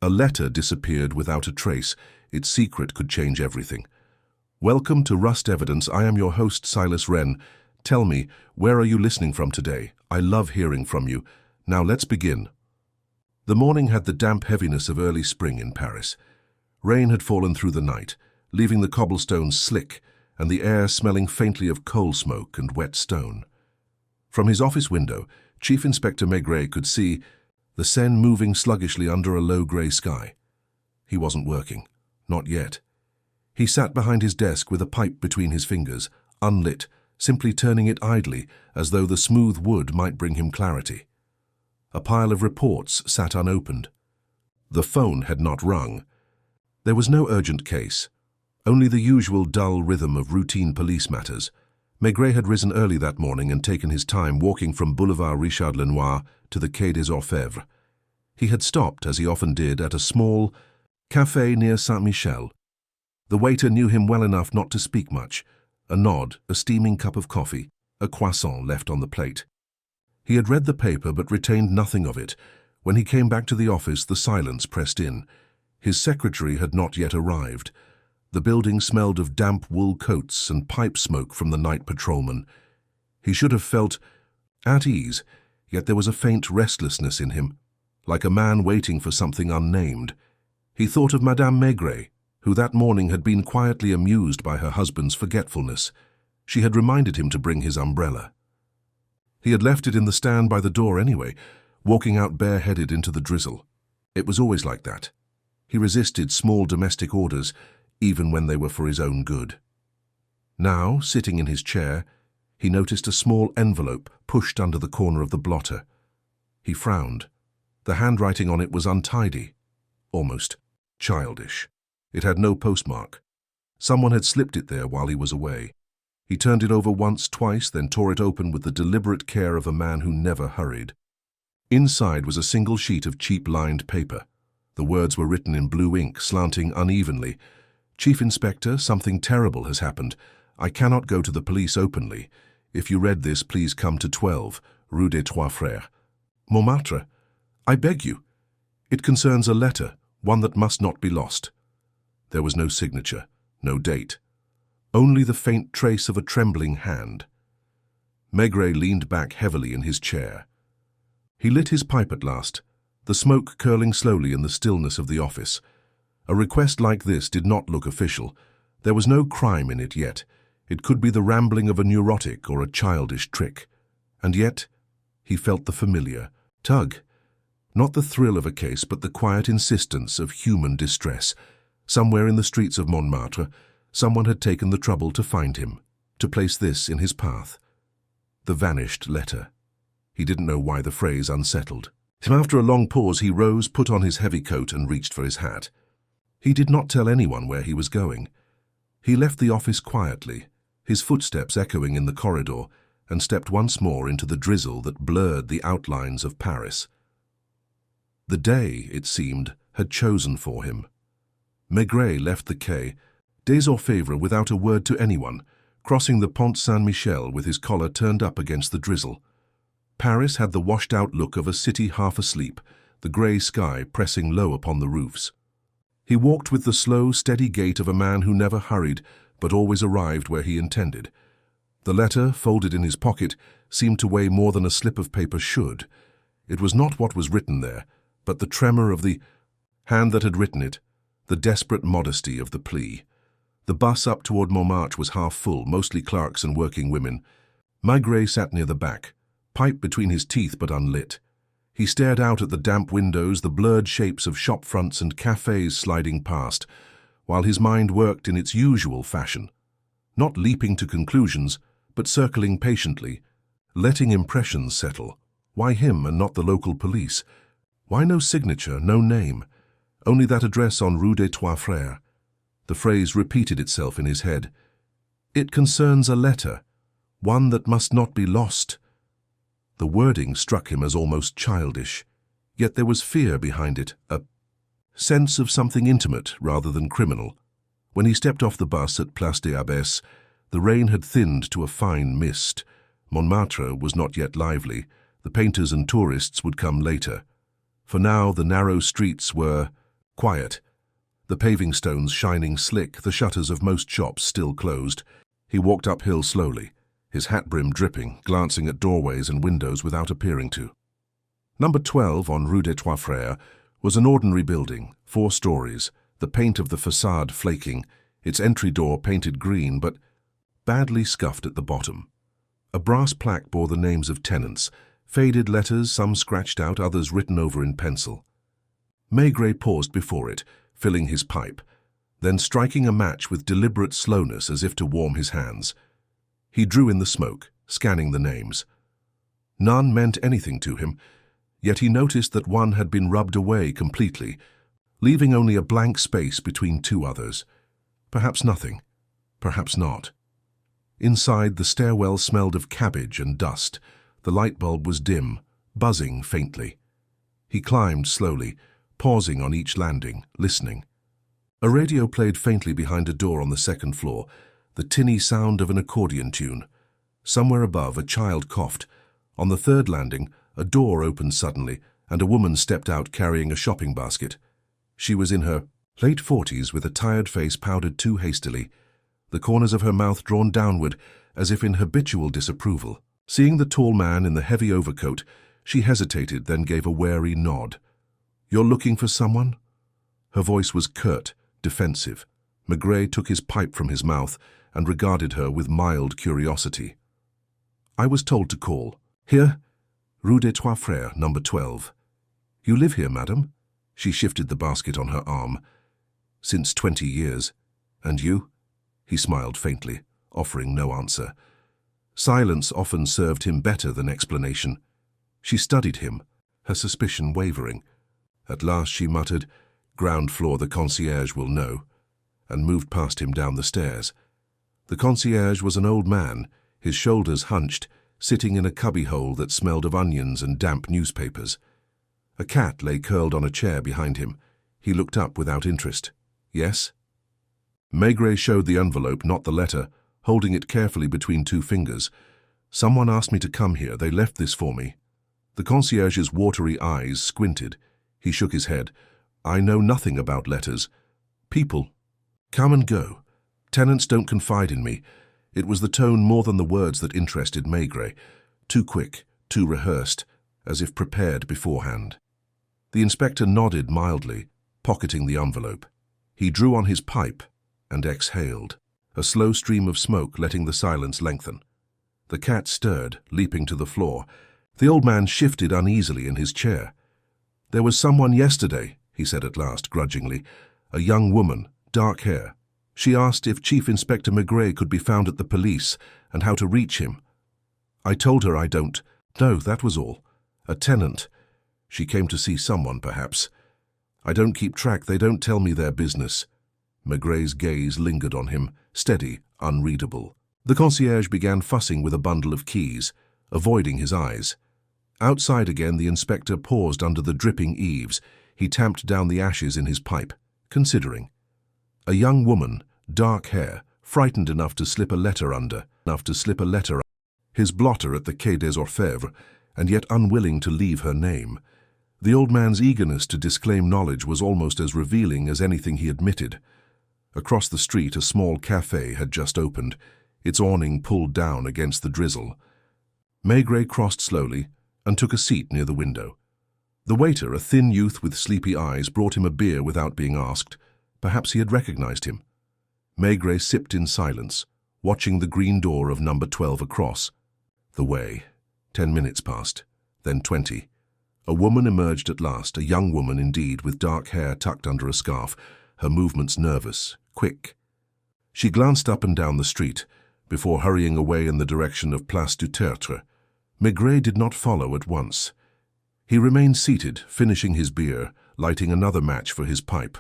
A letter disappeared without a trace. Its secret could change everything. Welcome to Rust Evidence. I am your host, Silas Wren. Tell me, where are you listening from today? I love hearing from you. Now let's begin. The morning had the damp heaviness of early spring in Paris. Rain had fallen through the night, leaving the cobblestones slick and the air smelling faintly of coal smoke and wet stone. From his office window, Chief Inspector Maigret could see the Seine moving sluggishly under a low grey sky. He wasn't working. Not yet. He sat behind his desk with a pipe between his fingers, unlit, simply turning it idly as though the smooth wood might bring him clarity. A pile of reports sat unopened. The phone had not rung. There was no urgent case, only the usual dull rhythm of routine police matters. Maigret had risen early that morning and taken his time walking from Boulevard Richard Lenoir to the Quai des Orfèvres. He had stopped, as he often did, at a small café near Saint-Michel. The waiter knew him well enough not to speak much. A nod, a steaming cup of coffee, a croissant left on the plate. He had read the paper but retained nothing of it. When he came back to the office, the silence pressed in. His secretary had not yet arrived. The building smelled of damp wool coats and pipe smoke from the night patrolman. He should have felt at ease, yet there was a faint restlessness in him, like a man waiting for something unnamed. He thought of Madame Maigret, who that morning had been quietly amused by her husband's forgetfulness. She had reminded him to bring his umbrella. He had left it in the stand by the door anyway, walking out bareheaded into the drizzle. It was always like that. He resisted small domestic orders, even when they were for his own good. Now, sitting in his chair, he noticed a small envelope pushed under the corner of the blotter. He frowned. The handwriting on it was untidy, almost childish. It had no postmark. Someone had slipped it there while he was away. He turned it over once, twice, then tore it open with the deliberate care of a man who never hurried. Inside was a single sheet of cheap lined paper. The words were written in blue ink, slanting unevenly. Chief Inspector, something terrible has happened. I cannot go to the police openly. If you read this, please come to 12, Rue des Trois Frères. Montmartre, I beg you. It concerns a letter, one that must not be lost. There was no signature, no date. Only the faint trace of a trembling hand. Maigret leaned back heavily in his chair. He lit his pipe at last, the smoke curling slowly in the stillness of the office. A request like this did not look official. There was no crime in it yet. It could be the rambling of a neurotic or a childish trick. And yet, he felt the familiar tug. Not the thrill of a case, but the quiet insistence of human distress. Somewhere in the streets of Montmartre, someone had taken the trouble to find him, to place this in his path. The vanished letter. He didn't know why the phrase unsettled. After a long pause, he rose, put on his heavy coat, and reached for his hat. He did not tell anyone where he was going. He left the office quietly, his footsteps echoing in the corridor, and stepped once more into the drizzle that blurred the outlines of Paris. The day, it seemed, had chosen for him. Maigret left the Quai des Orfèvres without a word to anyone, crossing the Pont Saint-Michel with his collar turned up against the drizzle. Paris had the washed-out look of a city half asleep, the grey sky pressing low upon the roofs. He walked with the slow, steady gait of a man who never hurried, but always arrived where he intended. The letter, folded in his pocket, seemed to weigh more than a slip of paper should. It was not what was written there, but the tremor of the hand that had written it, the desperate modesty of the plea. The bus up toward Montmartre was half full, mostly clerks and working women. Maigret sat near the back, pipe between his teeth but unlit. He stared out at the damp windows, the blurred shapes of shop fronts and cafes sliding past, while his mind worked in its usual fashion, not leaping to conclusions, but circling patiently, letting impressions settle. Why him and not the local police? Why no signature, no name? Only that address on Rue des Trois Frères. The phrase repeated itself in his head. It concerns a letter, one that must not be lost. The wording struck him as almost childish, yet there was fear behind it, a sense of something intimate rather than criminal. When he stepped off the bus at Place des Abbesses, the rain had thinned to a fine mist. Montmartre was not yet lively. The painters and tourists would come later. For now the narrow streets were Quiet. The paving stones shining slick, the shutters of most shops still closed. He walked uphill slowly, his hat brim dripping, glancing at doorways and windows without appearing to. Number 12 on Rue des Trois Frères was an ordinary building, 4 stories, the paint of the facade flaking, its entry door painted green but badly scuffed at the bottom. A brass plaque bore the names of tenants, faded letters, some scratched out, others written over in pencil. Maigret paused before it, filling his pipe, then striking a match with deliberate slowness as if to warm his hands. He drew in the smoke, scanning the names. None meant anything to him, yet he noticed that one had been rubbed away completely, leaving only a blank space between 2 others. Perhaps nothing, perhaps not. Inside, the stairwell smelled of cabbage and dust. The light bulb was dim, buzzing faintly. He climbed slowly, pausing on each landing, listening. A radio played faintly behind a door on the 2nd floor, the tinny sound of an accordion tune. Somewhere above, a child coughed. On the 3rd landing, a door opened suddenly, and a woman stepped out carrying a shopping basket. She was in her late 40s with a tired face powdered too hastily, the corners of her mouth drawn downward as if in habitual disapproval. Seeing the tall man in the heavy overcoat, she hesitated, then gave a wary nod. "You're looking for someone?" Her voice was curt, defensive. Maigret took his pipe from his mouth and regarded her with mild curiosity. "I was told to call. Here? Rue des Trois Frères, number 12. You live here, madam?" She shifted the basket on her arm. "Since 20 years. And you?" He smiled faintly, offering no answer. Silence often served him better than explanation. She studied him, her suspicion wavering. At last she muttered, "Ground floor, the concierge will know," and moved past him down the stairs. The concierge was an old man, his shoulders hunched, sitting in a cubbyhole that smelled of onions and damp newspapers. A cat lay curled on a chair behind him. He looked up without interest. "Yes?" Maigret showed the envelope, not the letter, holding it carefully between 2 fingers. "Someone asked me to come here. They left this for me." The concierge's watery eyes squinted. He shook his head. "I know nothing about letters. People come and go. Tenants don't confide in me." It was the tone more than the words that interested Maigret. Too quick, too rehearsed, as if prepared beforehand. The inspector nodded mildly, pocketing the envelope. He drew on his pipe and exhaled, a slow stream of smoke letting the silence lengthen. The cat stirred, leaping to the floor. The old man shifted uneasily in his chair. "There was someone yesterday," he said at last, grudgingly. "A young woman, dark hair. She asked if Chief Inspector Maigret could be found at the police and how to reach him. I told her I don't. No, that was all. A tenant. She came to see someone, perhaps. I don't keep track. They don't tell me their business." Maigret's gaze lingered on him, steady, unreadable. The concierge began fussing with a bundle of keys, avoiding his eyes. Outside again, the inspector paused under the dripping eaves. He tamped down the ashes in his pipe, considering. A young woman, dark hair, frightened enough to slip a letter under, his blotter at the Quai des Orfèvres, and yet unwilling to leave her name. The old man's eagerness to disclaim knowledge was almost as revealing as anything he admitted. Across the street, a small café had just opened, its awning pulled down against the drizzle. Maigret crossed slowly and took a seat near the window. The waiter, a thin youth with sleepy eyes, brought him a beer without being asked. Perhaps he had recognized him. Maigret sipped in silence, watching the green door of number 12 across the way. 10 minutes passed, then 20. A woman emerged at last, a young woman indeed, with dark hair tucked under a scarf, her movements nervous, quick. She glanced up and down the street, before hurrying away in the direction of Place du Tertre. Maigret did not follow at once. He remained seated, finishing his beer, lighting another match for his pipe.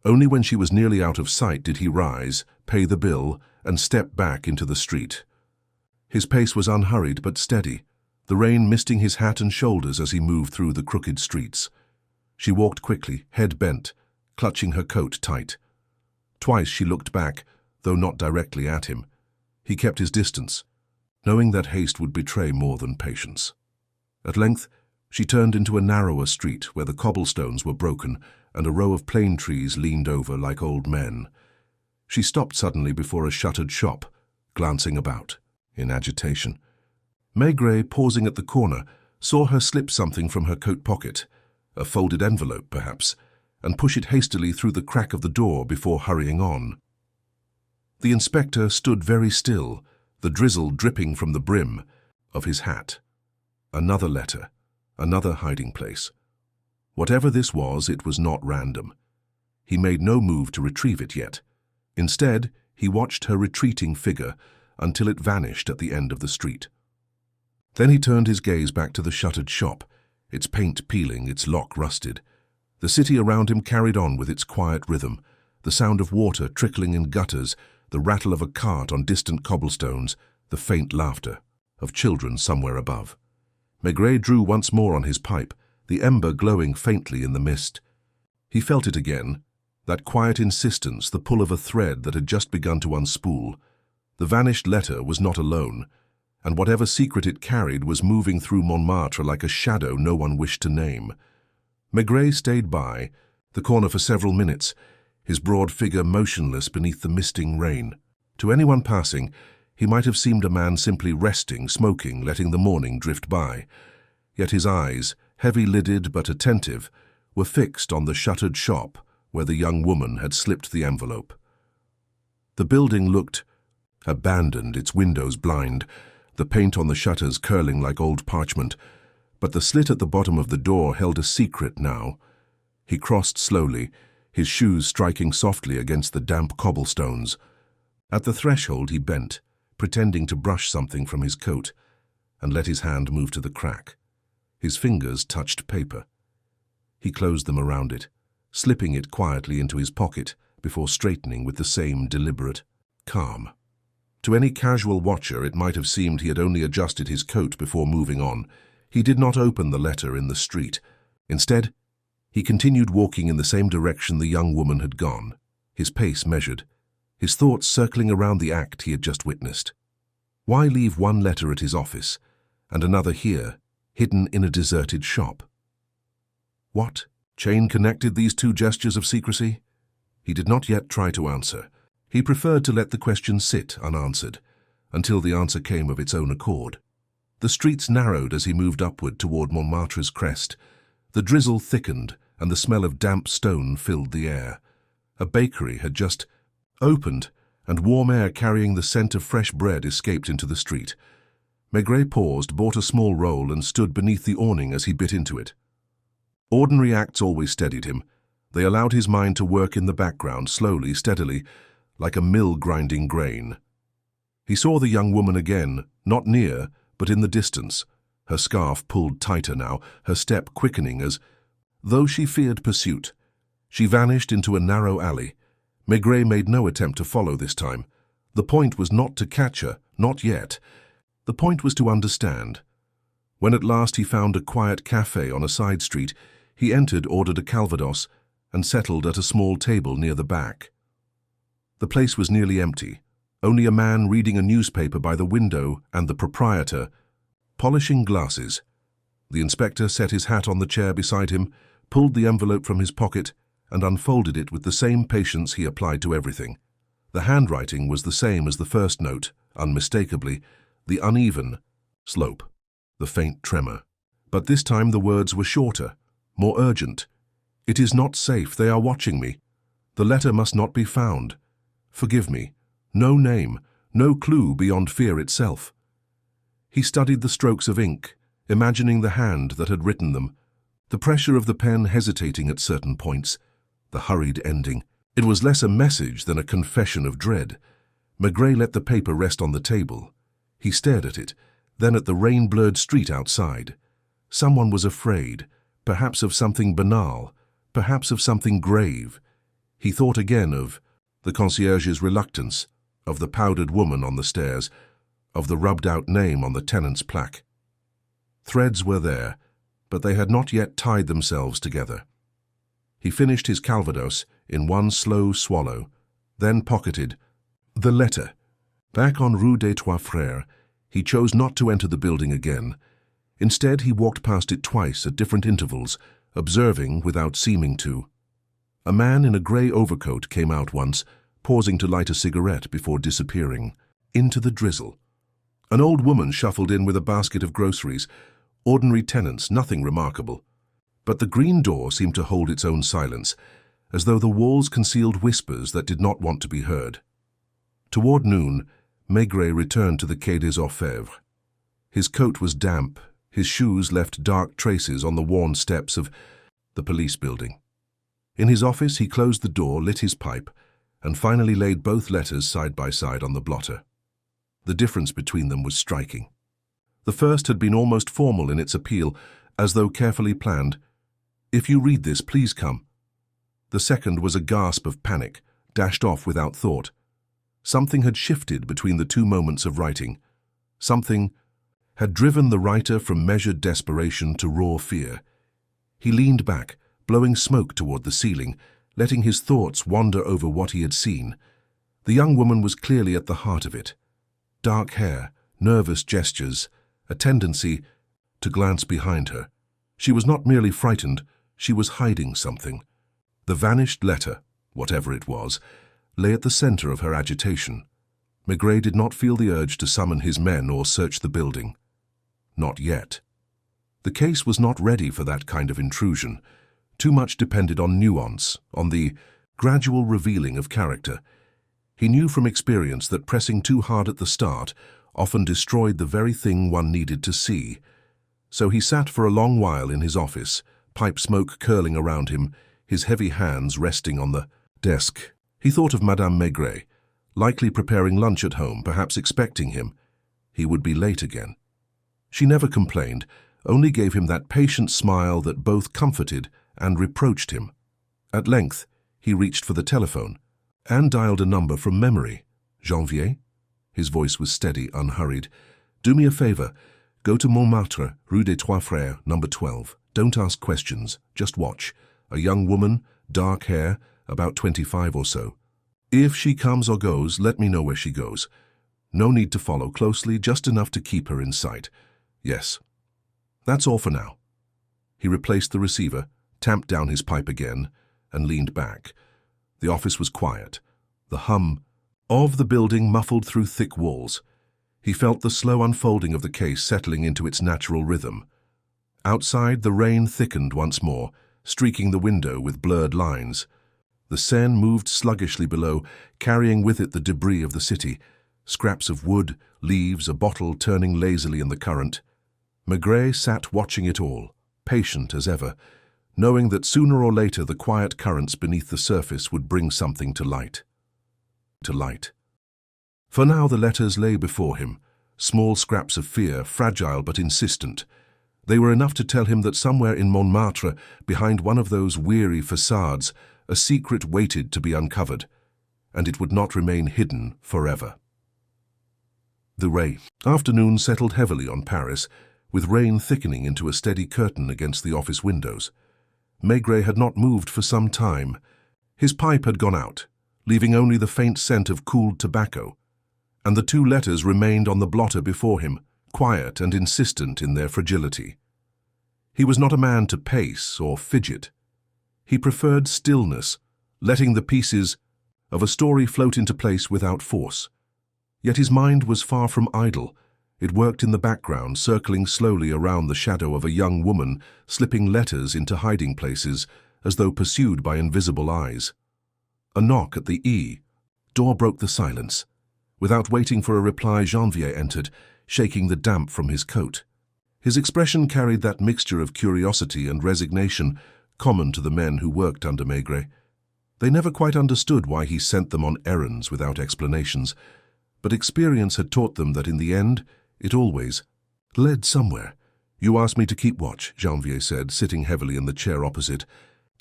Only when she was nearly out of sight did he rise, pay the bill, and step back into the street. His pace was unhurried but steady, the rain misting his hat and shoulders as he moved through the crooked streets. She walked quickly, head bent, clutching her coat tight. Twice she looked back, though not directly at him. He kept his distance, knowing that haste would betray more than patience. At length, she turned into a narrower street where the cobblestones were broken and a row of plane trees leaned over like old men. She stopped suddenly before a shuttered shop, glancing about, in agitation. Maigret, pausing at the corner, saw her slip something from her coat pocket, a folded envelope perhaps, and push it hastily through the crack of the door before hurrying on. The inspector stood very still, the drizzle dripping from the brim of his hat. Another letter, another hiding place. Whatever this was, it was not random. He made no move to retrieve it yet. Instead, he watched her retreating figure until it vanished at the end of the street. Then he turned his gaze back to the shuttered shop, its paint peeling, its lock rusted. The city around him carried on with its quiet rhythm, the sound of water trickling in gutters, the rattle of a cart on distant cobblestones, the faint laughter of children somewhere above. Maigret drew once more on his pipe, the ember glowing faintly in the mist. He felt it again, that quiet insistence, the pull of a thread that had just begun to unspool. The vanished letter was not alone, and whatever secret it carried was moving through Montmartre like a shadow no one wished to name. Maigret stayed by the corner for several minutes, his broad figure motionless beneath the misting rain. To anyone passing, he might have seemed a man simply resting, smoking, letting the morning drift by. Yet his eyes, heavy-lidded but attentive, were fixed on the shuttered shop where the young woman had slipped the envelope. The building looked abandoned, its windows blind, the paint on the shutters curling like old parchment, but the slit at the bottom of the door held a secret now. He crossed slowly, his shoes striking softly against the damp cobblestones. At the threshold he bent, pretending to brush something from his coat, and let his hand move to the crack. His fingers touched paper. He closed them around it, slipping it quietly into his pocket before straightening with the same deliberate calm. To any casual watcher it might have seemed he had only adjusted his coat before moving on. He did not open the letter in the street. Instead, he continued walking in the same direction the young woman had gone, his pace measured, his thoughts circling around the act he had just witnessed. Why leave one letter at his office and another here, hidden in a deserted shop? What chain connected these two gestures of secrecy? He did not yet try to answer. He preferred to let the question sit unanswered, until the answer came of its own accord. The streets narrowed as he moved upward toward Montmartre's crest. The drizzle thickened, and the smell of damp stone filled the air. A bakery had just opened, and warm air carrying the scent of fresh bread escaped into the street. Maigret paused, bought a small roll, and stood beneath the awning as he bit into it. Ordinary acts always steadied him. They allowed his mind to work in the background, slowly, steadily, like a mill grinding grain. He saw the young woman again, not near, but in the distance, her scarf pulled tighter now, her step quickening as, though she feared pursuit, she vanished into a narrow alley. Maigret made no attempt to follow this time. The point was not to catch her, not yet. The point was to understand. When at last he found a quiet cafe on a side street, he entered, ordered a calvados, and settled at a small table near the back. The place was nearly empty, only a man reading a newspaper by the window and the proprietor polishing glasses. The inspector set his hat on the chair beside him, pulled the envelope from his pocket, and unfolded it with the same patience he applied to everything. The handwriting was the same as the first note, unmistakably, the uneven slope, the faint tremor. But this time the words were shorter, more urgent. "It is not safe, they are watching me. The letter must not be found. Forgive me. No name, no clue beyond fear itself." He studied the strokes of ink, imagining the hand that had written them, the pressure of the pen hesitating at certain points, the hurried ending. It was less a message than a confession of dread. Maigret let the paper rest on the table. He stared at it, then at the rain-blurred street outside. Someone was afraid, perhaps of something banal, perhaps of something grave. He thought again of the concierge's reluctance, of the powdered woman on the stairs, of the rubbed-out name on the tenant's plaque. Threads were there, but they had not yet tied themselves together. He finished his calvados in one slow swallow, then pocketed the letter. Back on Rue des Trois Frères, he chose not to enter the building again. Instead, he walked past it twice at different intervals, observing without seeming to. A man in a grey overcoat came out once, pausing to light a cigarette before disappearing into the drizzle. An old woman shuffled in with a basket of groceries. Ordinary tenants, nothing remarkable. But the green door seemed to hold its own silence, as though the walls concealed whispers that did not want to be heard. Toward noon, Maigret returned to the Quai des Orfèvres. His coat was damp, his shoes left dark traces on the worn steps of the police building. In his office, he closed the door, lit his pipe, and finally laid both letters side by side on the blotter. The difference between them was striking. The first had been almost formal in its appeal, as though carefully planned. "If you read this, please come." The second was a gasp of panic, dashed off without thought. Something had shifted between the two moments of writing. Something had driven the writer from measured desperation to raw fear. He leaned back, blowing smoke toward the ceiling, letting his thoughts wander over what he had seen. The young woman was clearly at the heart of it. Dark hair, nervous gestures, a tendency to glance behind her. She was not merely frightened, she was hiding something. The vanished letter, whatever it was, lay at the center of her agitation. Maigret did not feel the urge to summon his men or search the building. Not yet. The case was not ready for that kind of intrusion. Too much depended on nuance, on the gradual revealing of character. He knew from experience that pressing too hard at the start often destroyed the very thing one needed to see. So he sat for a long while in his office, pipe smoke curling around him, his heavy hands resting on the desk. He thought of Madame Maigret, likely preparing lunch at home, perhaps expecting him. He would be late again. She never complained, only gave him that patient smile that both comforted and reproached him. At length, he reached for the telephone and dialed a number from memory. "Janvier?" His voice was steady, unhurried. "Do me a favor. Go to Montmartre, Rue des Trois Frères, number 12. Don't ask questions. Just watch. A young woman, dark hair, about 25 or so. If she comes or goes, let me know where she goes. No need to follow closely, just enough to keep her in sight. Yes. That's all for now." He replaced the receiver, tamped down his pipe again, and leaned back. The office was quiet. The hum of the building muffled through thick walls. He felt the slow unfolding of the case settling into its natural rhythm. Outside, the rain thickened once more, streaking the window with blurred lines. The Seine moved sluggishly below, carrying with it the debris of the city, scraps of wood, leaves, a bottle turning lazily in the current. Maigret sat watching it all, patient as ever, knowing that sooner or later the quiet currents beneath the surface would bring something to light. For now the letters lay before him, small scraps of fear, fragile but insistent. They were enough to tell him that somewhere in Montmartre, behind one of those weary facades, a secret waited to be uncovered, and it would not remain hidden forever. The afternoon settled heavily on Paris, with rain thickening into a steady curtain against the office windows. Maigret had not moved for some time. His pipe had gone out, leaving only the faint scent of cooled tobacco, and the two letters remained on the blotter before him, quiet and insistent in their fragility. He was not a man to pace or fidget. He preferred stillness, letting the pieces of a story float into place without force. Yet his mind was far from idle. It worked in the background, circling slowly around the shadow of a young woman, slipping letters into hiding places, as though pursued by invisible eyes. A knock at the door broke the silence. Without waiting for a reply, Janvier entered, shaking the damp from his coat. His expression carried that mixture of curiosity and resignation common to the men who worked under Maigret. They never quite understood why he sent them on errands without explanations, but experience had taught them that in the end, it always led somewhere. "You asked me to keep watch," Janvier said, sitting heavily in the chair opposite.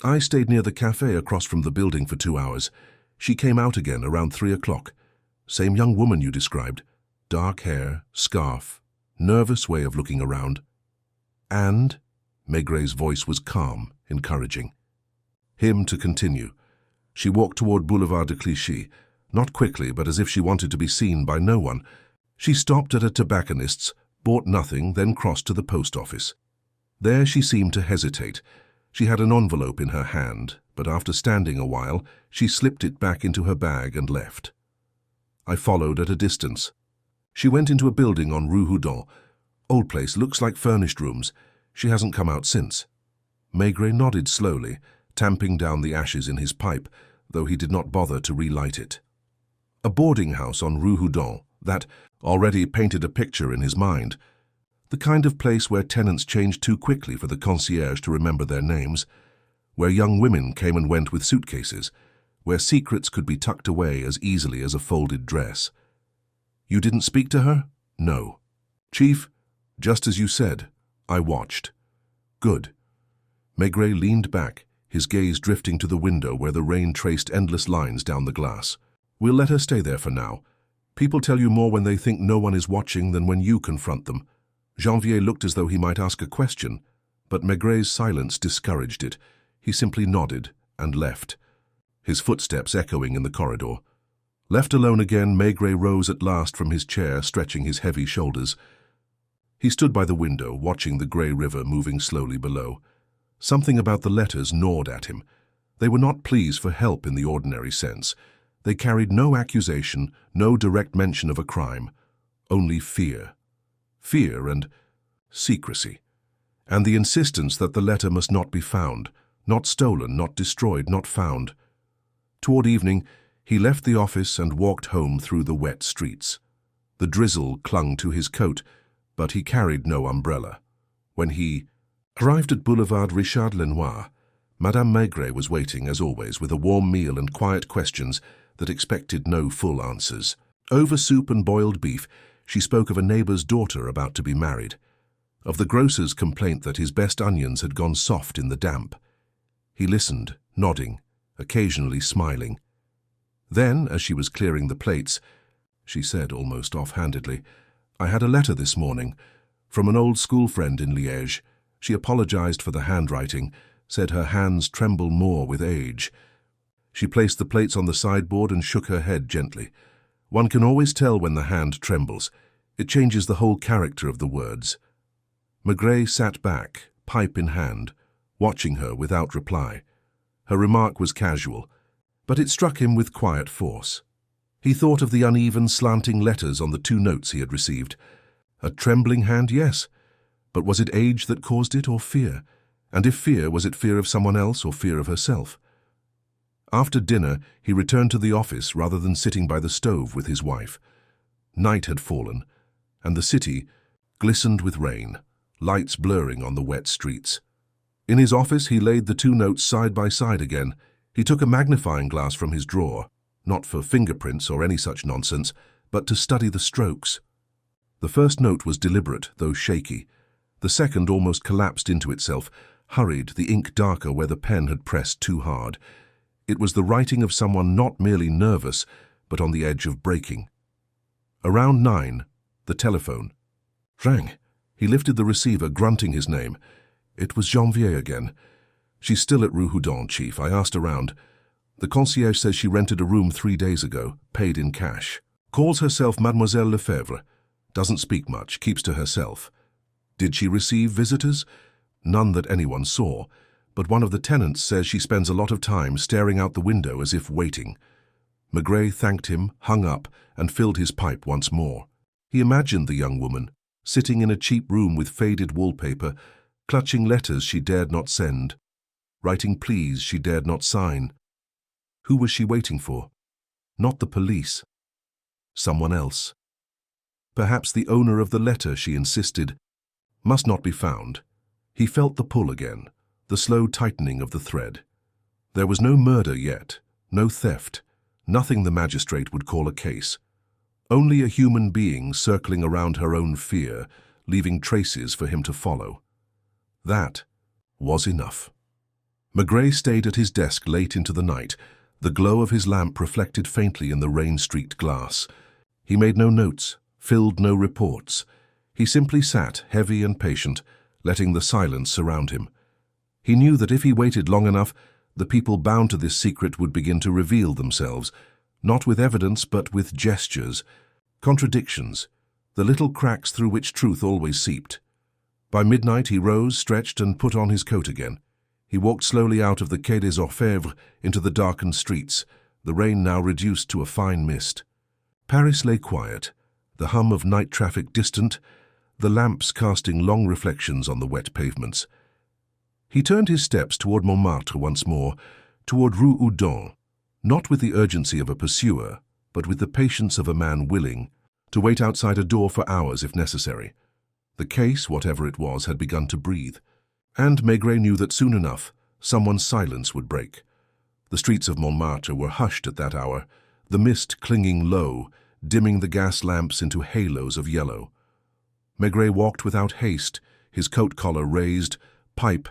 "I stayed near the café across from the building for 2 hours. She came out again around 3 o'clock. Same young woman you described. Dark hair, scarf, nervous way of looking around. And," Maigret's voice was calm, encouraging. Him to continue. "She walked toward Boulevard de Clichy, not quickly, but as if she wanted to be seen by no one. She stopped at a tobacconist's, bought nothing, then crossed to the post office. There she seemed to hesitate. She had an envelope in her hand, but after standing a while, she slipped it back into her bag and left. I followed at a distance. She went into a building on Rue Houdon. Old place, looks like furnished rooms. She hasn't come out since. Maigret nodded slowly, tamping down the ashes in his pipe, though he did not bother to relight it. A boarding house on Rue Houdon, that already painted a picture in his mind. The kind of place where tenants changed too quickly for the concierge to remember their names, where young women came and went with suitcases, where secrets could be tucked away as easily as a folded dress. You didn't speak to her? No. Chief, just as you said, I watched. Good. Maigret leaned back, his gaze drifting to the window where the rain traced endless lines down the glass. We'll let her stay there for now. People tell you more when they think no one is watching than when you confront them. Janvier looked as though he might ask a question, but Maigret's silence discouraged it. He simply nodded and left, his footsteps echoing in the corridor. Left alone again, Maigret rose at last from his chair, stretching his heavy shoulders. He stood by the window, watching the grey river moving slowly below. Something about the letters gnawed at him. They were not pleas for help in the ordinary sense. They carried no accusation, no direct mention of a crime, only fear. Fear and secrecy. And the insistence that the letter must not be found, not stolen, not destroyed, not found. Toward evening, he left the office and walked home through the wet streets. The drizzle clung to his coat, but he carried no umbrella. When he arrived at Boulevard Richard Lenoir, Madame Maigret was waiting, as always, with a warm meal and quiet questions that expected no full answers. Over soup and boiled beef, she spoke of a neighbor's daughter about to be married, of the grocer's complaint that his best onions had gone soft in the damp. He listened, nodding, occasionally smiling. Then, as she was clearing the plates, she said almost offhandedly, I had a letter this morning from an old school friend in Liège. She apologized for the handwriting, said her hands tremble more with age. She placed the plates on the sideboard and shook her head gently. One can always tell when the hand trembles. It changes the whole character of the words. Maigret sat back, pipe in hand, watching her without reply. Her remark was casual, but it struck him with quiet force. He thought of the uneven, slanting letters on the 2 notes he had received. A trembling hand, yes, but was it age that caused it, or fear? And if fear, was it fear of someone else or fear of herself? After dinner, he returned to the office rather than sitting by the stove with his wife. Night had fallen, and the city glistened with rain, lights blurring on the wet streets. In his office, he laid the 2 notes side by side again. He took a magnifying glass from his drawer, not for fingerprints or any such nonsense, but to study the strokes. The first note was deliberate, though shaky. The second almost collapsed into itself, hurried, the ink darker where the pen had pressed too hard. It was the writing of someone not merely nervous, but on the edge of breaking. Around 9, the telephone rang. He lifted the receiver, grunting his name. It was Janvier again. She's still at Rue Houdon, Chief. I asked around. The concierge says she rented a room 3 days ago, paid in cash. Calls herself Mademoiselle Lefebvre. Doesn't speak much, keeps to herself. Did she receive visitors? None that anyone saw, but one of the tenants says she spends a lot of time staring out the window as if waiting. Maigret thanked him, hung up, and filled his pipe once more. He imagined the young woman, sitting in a cheap room with faded wallpaper, clutching letters she dared not send, writing pleas she dared not sign. Who was she waiting for? Not the police. Someone else. Perhaps the owner of the letter, she insisted, must not be found. He felt the pull again, the slow tightening of the thread. There was no murder yet, no theft, nothing the magistrate would call a case. Only a human being circling around her own fear, leaving traces for him to follow. That was enough. Maigret stayed at his desk late into the night, the glow of his lamp reflected faintly in the rain-streaked glass. He made no notes, filled no reports. He simply sat, heavy and patient, letting the silence surround him. He knew that if he waited long enough, the people bound to this secret would begin to reveal themselves, not with evidence but with gestures, contradictions, the little cracks through which truth always seeped. By midnight he rose, stretched, and put on his coat again. He walked slowly out of the Quai des Orfèvres into the darkened streets, the rain now reduced to a fine mist. Paris lay quiet, the hum of night traffic distant, the lamps casting long reflections on the wet pavements. He turned his steps toward Montmartre once more, toward Rue Houdon, not with the urgency of a pursuer, but with the patience of a man willing to wait outside a door for hours if necessary. The case, whatever it was, had begun to breathe, and Maigret knew that soon enough someone's silence would break. The streets of Montmartre were hushed at that hour, the mist clinging low, dimming the gas lamps into halos of yellow. Maigret walked without haste, his coat collar raised, pipe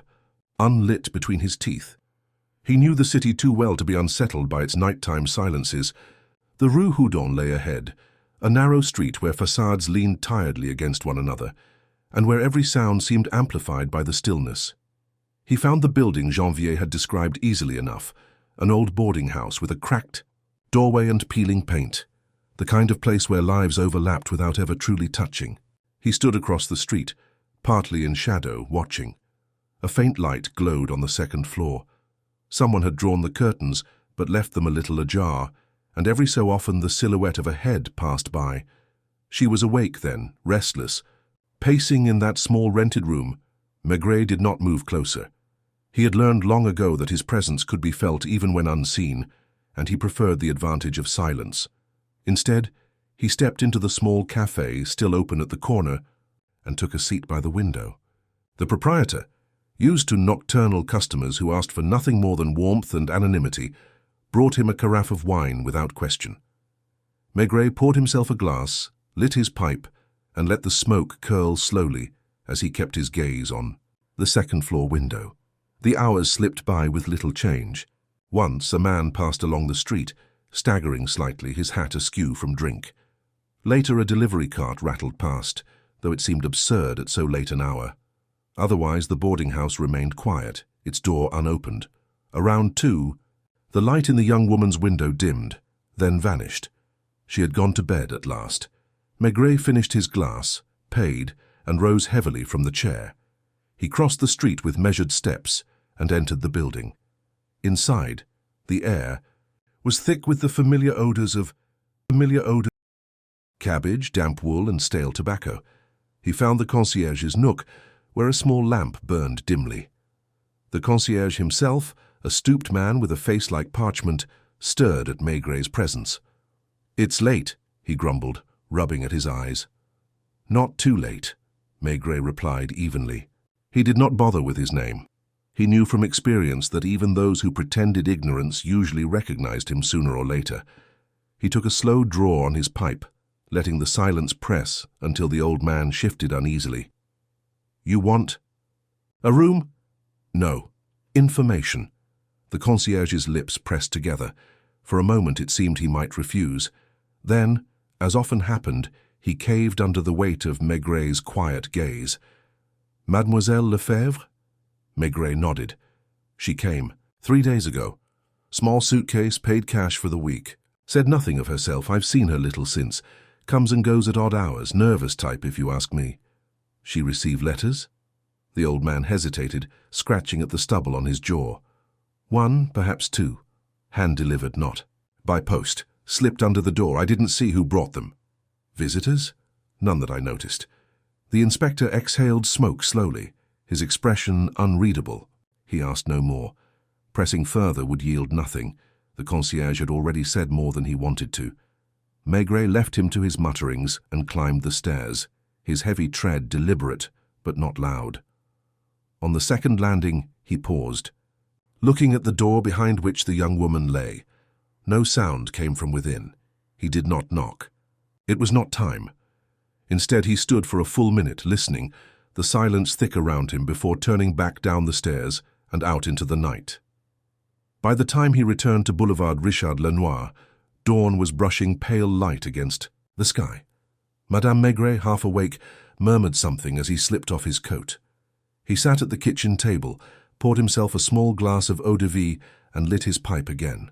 unlit between his teeth. He knew the city too well to be unsettled by its nighttime silences. The Rue Houdon lay ahead, a narrow street where facades leaned tiredly against one another, and where every sound seemed amplified by the stillness. He found the building Janvier had described easily enough, an old boarding house with a cracked doorway and peeling paint, the kind of place where lives overlapped without ever truly touching. He stood across the street, partly in shadow, watching. A faint light glowed on the second floor. Someone had drawn the curtains, but left them a little ajar, and every so often the silhouette of a head passed by. She was awake then, restless, pacing in that small rented room. Maigret did not move closer. He had learned long ago that his presence could be felt even when unseen, and he preferred the advantage of silence. Instead, he stepped into the small café still open at the corner and took a seat by the window. The proprietor, used to nocturnal customers who asked for nothing more than warmth and anonymity, brought him a carafe of wine without question. Maigret poured himself a glass, lit his pipe, and let the smoke curl slowly as he kept his gaze on the second-floor window. The hours slipped by with little change. Once a man passed along the street, staggering slightly, his hat askew from drink. Later a delivery cart rattled past, though it seemed absurd at so late an hour. Otherwise the boarding house remained quiet, its door unopened. Around 2, the light in the young woman's window dimmed, then vanished. She had gone to bed at last. Maigret finished his glass, paid, and rose heavily from the chair. He crossed the street with measured steps and entered the building. Inside, the air was thick with the familiar odors cabbage, damp wool, and stale tobacco. He found the concierge's nook, where a small lamp burned dimly. The concierge himself, a stooped man with a face like parchment, stirred at Maigret's presence. "It's late," he grumbled, rubbing at his eyes. "Not too late," Maigret replied evenly. He did not bother with his name. He knew from experience that even those who pretended ignorance usually recognized him sooner or later. He took a slow draw on his pipe, letting the silence press until the old man shifted uneasily. "You want a room?" "No. Information." The concierge's lips pressed together. For a moment it seemed he might refuse. Then, as often happened, he caved under the weight of Maigret's quiet gaze. "Mademoiselle Lefebvre?" Maigret nodded. "She came 3 days ago. Small suitcase, paid cash for the week. Said nothing of herself. I've seen her little since. Comes and goes at odd hours. Nervous type, if you ask me." "She received letters?" The old man hesitated, scratching at the stubble on his jaw. "1, perhaps 2. Hand-delivered, not. By post. Slipped under the door. I didn't see who brought them." "Visitors?" "None that I noticed." The inspector exhaled smoke slowly, his expression unreadable. He asked no more. Pressing further would yield nothing. The concierge had already said more than he wanted to. Maigret left him to his mutterings and climbed the stairs, his heavy tread deliberate but not loud. On the second landing he paused, looking at the door behind which the young woman lay. No sound came from within. He did not knock. It was not time. Instead he stood for a full minute listening, the silence thick around him before turning back down the stairs and out into the night. By the time he returned to Boulevard Richard Lenoir, dawn was brushing pale light against the sky. Madame Maigret, half awake, murmured something as he slipped off his coat. He sat at the kitchen table, poured himself a small glass of eau-de-vie and lit his pipe again.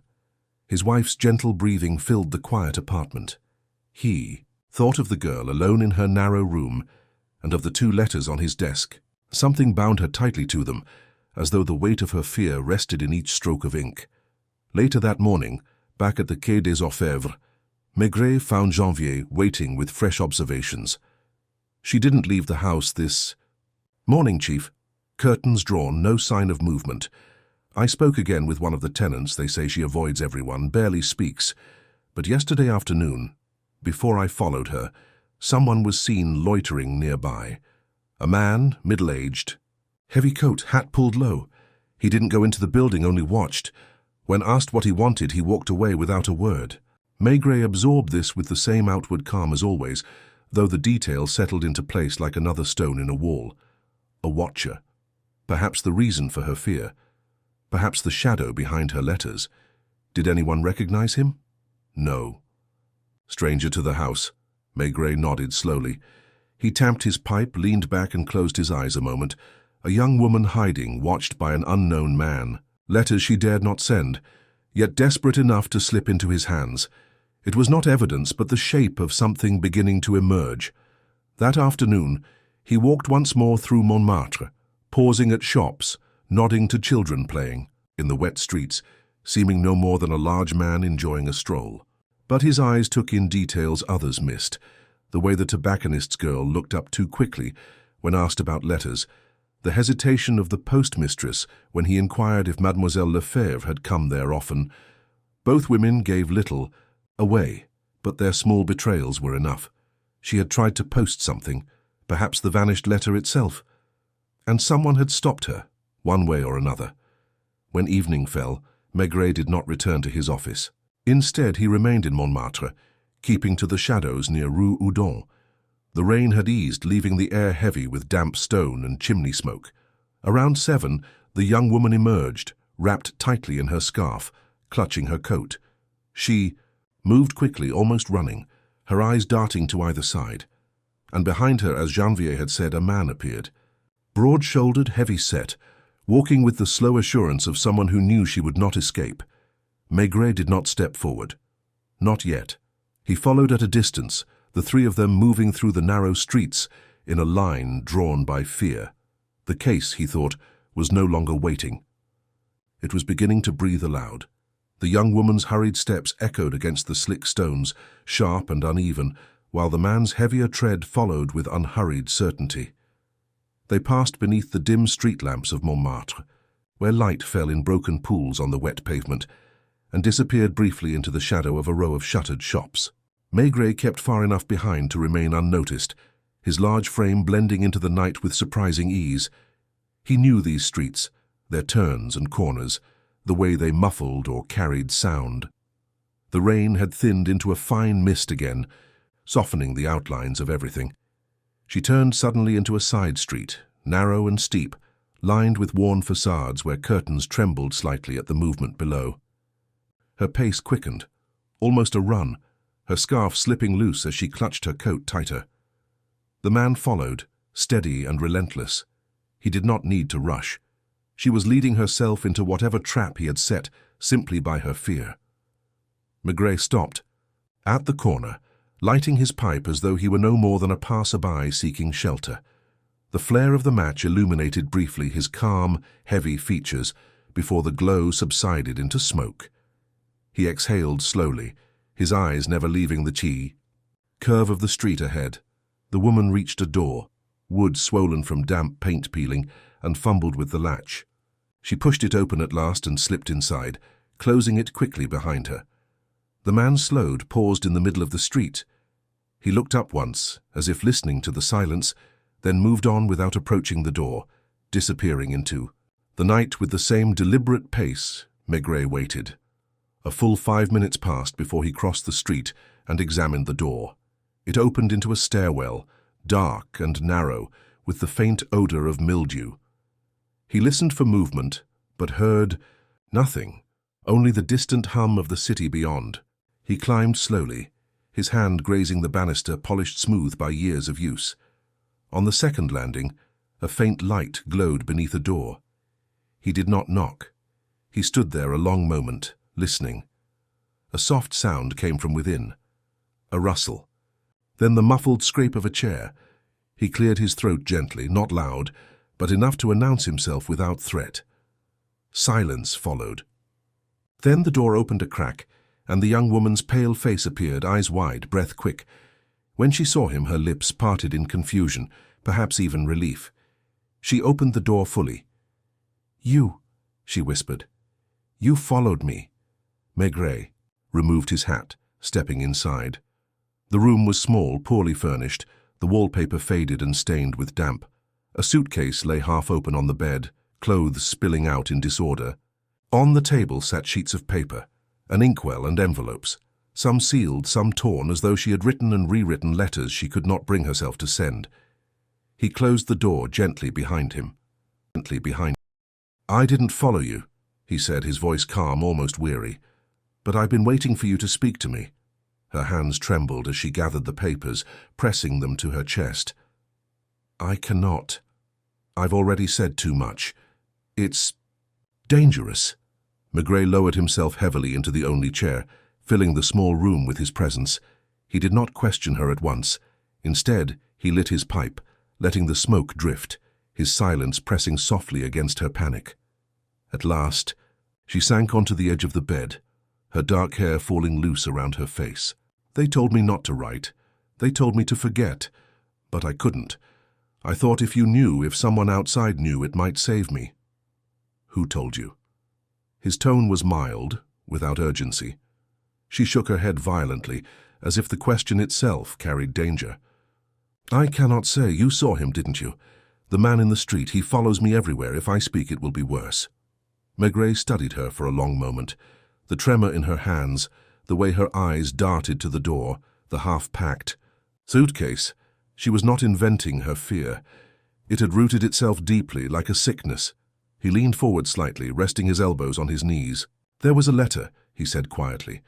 His wife's gentle breathing filled the quiet apartment. He thought of the girl alone in her narrow room and of the 2 letters on his desk. Something bound her tightly to them, as though the weight of her fear rested in each stroke of ink. Later that morning, back at the Quai des Orfèvres, Maigret found Janvier waiting with fresh observations. She didn't leave the house this morning, Chief. Curtains drawn, no sign of movement. I spoke again with one of the tenants. They say she avoids everyone, barely speaks. But yesterday afternoon, before I followed her, someone was seen loitering nearby. A man, middle-aged, heavy coat, hat pulled low. He didn't go into the building, only watched. When asked what he wanted, he walked away without a word. Maigret absorbed this with the same outward calm as always, though the detail settled into place like another stone in a wall. A watcher. Perhaps the reason for her fear. Perhaps the shadow behind her letters. Did anyone recognize him? No. Stranger to the house. Maigret nodded slowly. He tamped his pipe, leaned back and closed his eyes a moment. A young woman hiding, watched by an unknown man. Letters she dared not send, yet desperate enough to slip into his hands. It was not evidence, but the shape of something beginning to emerge. That afternoon, he walked once more through Montmartre, pausing at shops, nodding to children playing, in the wet streets, seeming no more than a large man enjoying a stroll. But his eyes took in details others missed, the way the tobacconist's girl looked up too quickly when asked about letters, the hesitation of the postmistress when he inquired if Mademoiselle Lefebvre had come there often. Both women gave little away, but their small betrayals were enough. She had tried to post something, perhaps the vanished letter itself, and someone had stopped her, one way or another. When evening fell, Maigret did not return to his office. Instead, he remained in Montmartre, keeping to the shadows near Rue Houdon. The rain had eased, leaving the air heavy with damp stone and chimney smoke. Around 7, the young woman emerged, wrapped tightly in her scarf, clutching her coat. She moved quickly, almost running, her eyes darting to either side. And behind her, as Janvier had said, a man appeared. Broad-shouldered, heavy-set, walking with the slow assurance of someone who knew she would not escape. Maigret did not step forward. Not yet. He followed at a distance, the three of them moving through the narrow streets in a line drawn by fear. The case, he thought, was no longer waiting. It was beginning to breathe aloud. The young woman's hurried steps echoed against the slick stones, sharp and uneven, while the man's heavier tread followed with unhurried certainty. They passed beneath the dim street lamps of Montmartre, where light fell in broken pools on the wet pavement, and disappeared briefly into the shadow of a row of shuttered shops. Maigret kept far enough behind to remain unnoticed, his large frame blending into the night with surprising ease. He knew these streets, their turns and corners, the way they muffled or carried sound. The rain had thinned into a fine mist again, softening the outlines of everything. She turned suddenly into a side street, narrow and steep, lined with worn facades where curtains trembled slightly at the movement below. Her pace quickened, almost a run, her scarf slipping loose as she clutched her coat tighter. The man followed, steady and relentless. He did not need to rush. She was leading herself into whatever trap he had set simply by her fear. Maigret stopped, at the corner, lighting his pipe as though he were no more than a passer-by seeking shelter. The flare of the match illuminated briefly his calm, heavy features before the glow subsided into smoke. He exhaled slowly, his eyes never leaving the curve of the street ahead. The woman reached a door, wood swollen from damp paint peeling, and fumbled with the latch. She pushed it open at last and slipped inside, closing it quickly behind her. The man slowed, paused in the middle of the street. He looked up once, as if listening to the silence, then moved on without approaching the door, disappearing into the night with the same deliberate pace. Maigret waited. A full 5 minutes passed before he crossed the street and examined the door. It opened into a stairwell, dark and narrow, with the faint odor of mildew. He listened for movement, but heard nothing, only the distant hum of the city beyond. He climbed slowly, his hand grazing the banister polished smooth by years of use. On the second landing, a faint light glowed beneath a door. He did not knock. He stood there a long moment, listening. A soft sound came from within, a rustle. Then the muffled scrape of a chair. He cleared his throat gently, not loud, but enough to announce himself without threat. Silence followed. Then the door opened a crack, and the young woman's pale face appeared, eyes wide, breath quick. When she saw him, her lips parted in confusion, perhaps even relief. She opened the door fully. "You," she whispered. "You followed me." Maigret removed his hat, stepping inside. The room was small, poorly furnished, the wallpaper faded and stained with damp. A suitcase lay half open on the bed, clothes spilling out in disorder. On the table sat sheets of paper, an inkwell and envelopes, some sealed, some torn, as though she had written and rewritten letters she could not bring herself to send. He closed the door gently behind him. "I didn't follow you," he said, his voice calm, almost weary. "But I've been waiting for you to speak to me." Her hands trembled as she gathered the papers, pressing them to her chest. "I cannot. I've already said too much. It's dangerous." Maigret lowered himself heavily into the only chair, filling the small room with his presence. He did not question her at once. Instead, he lit his pipe, letting the smoke drift, his silence pressing softly against her panic. At last, she sank onto the edge of the bed, her dark hair falling loose around her face. "They told me not to write. They told me to forget. But I couldn't. I thought if you knew, if someone outside knew, it might save me." "Who told you?" His tone was mild, without urgency. She shook her head violently, as if the question itself carried danger. "I cannot say. You saw him, didn't you? The man in the street. He follows me everywhere. If I speak, it will be worse." Maigret studied her for a long moment, the tremor in her hands, the way her eyes darted to the door, the half-packed suitcase. She was not inventing her fear. It had rooted itself deeply, like a sickness. He leaned forward slightly, resting his elbows on his knees. "There was a letter," he said quietly.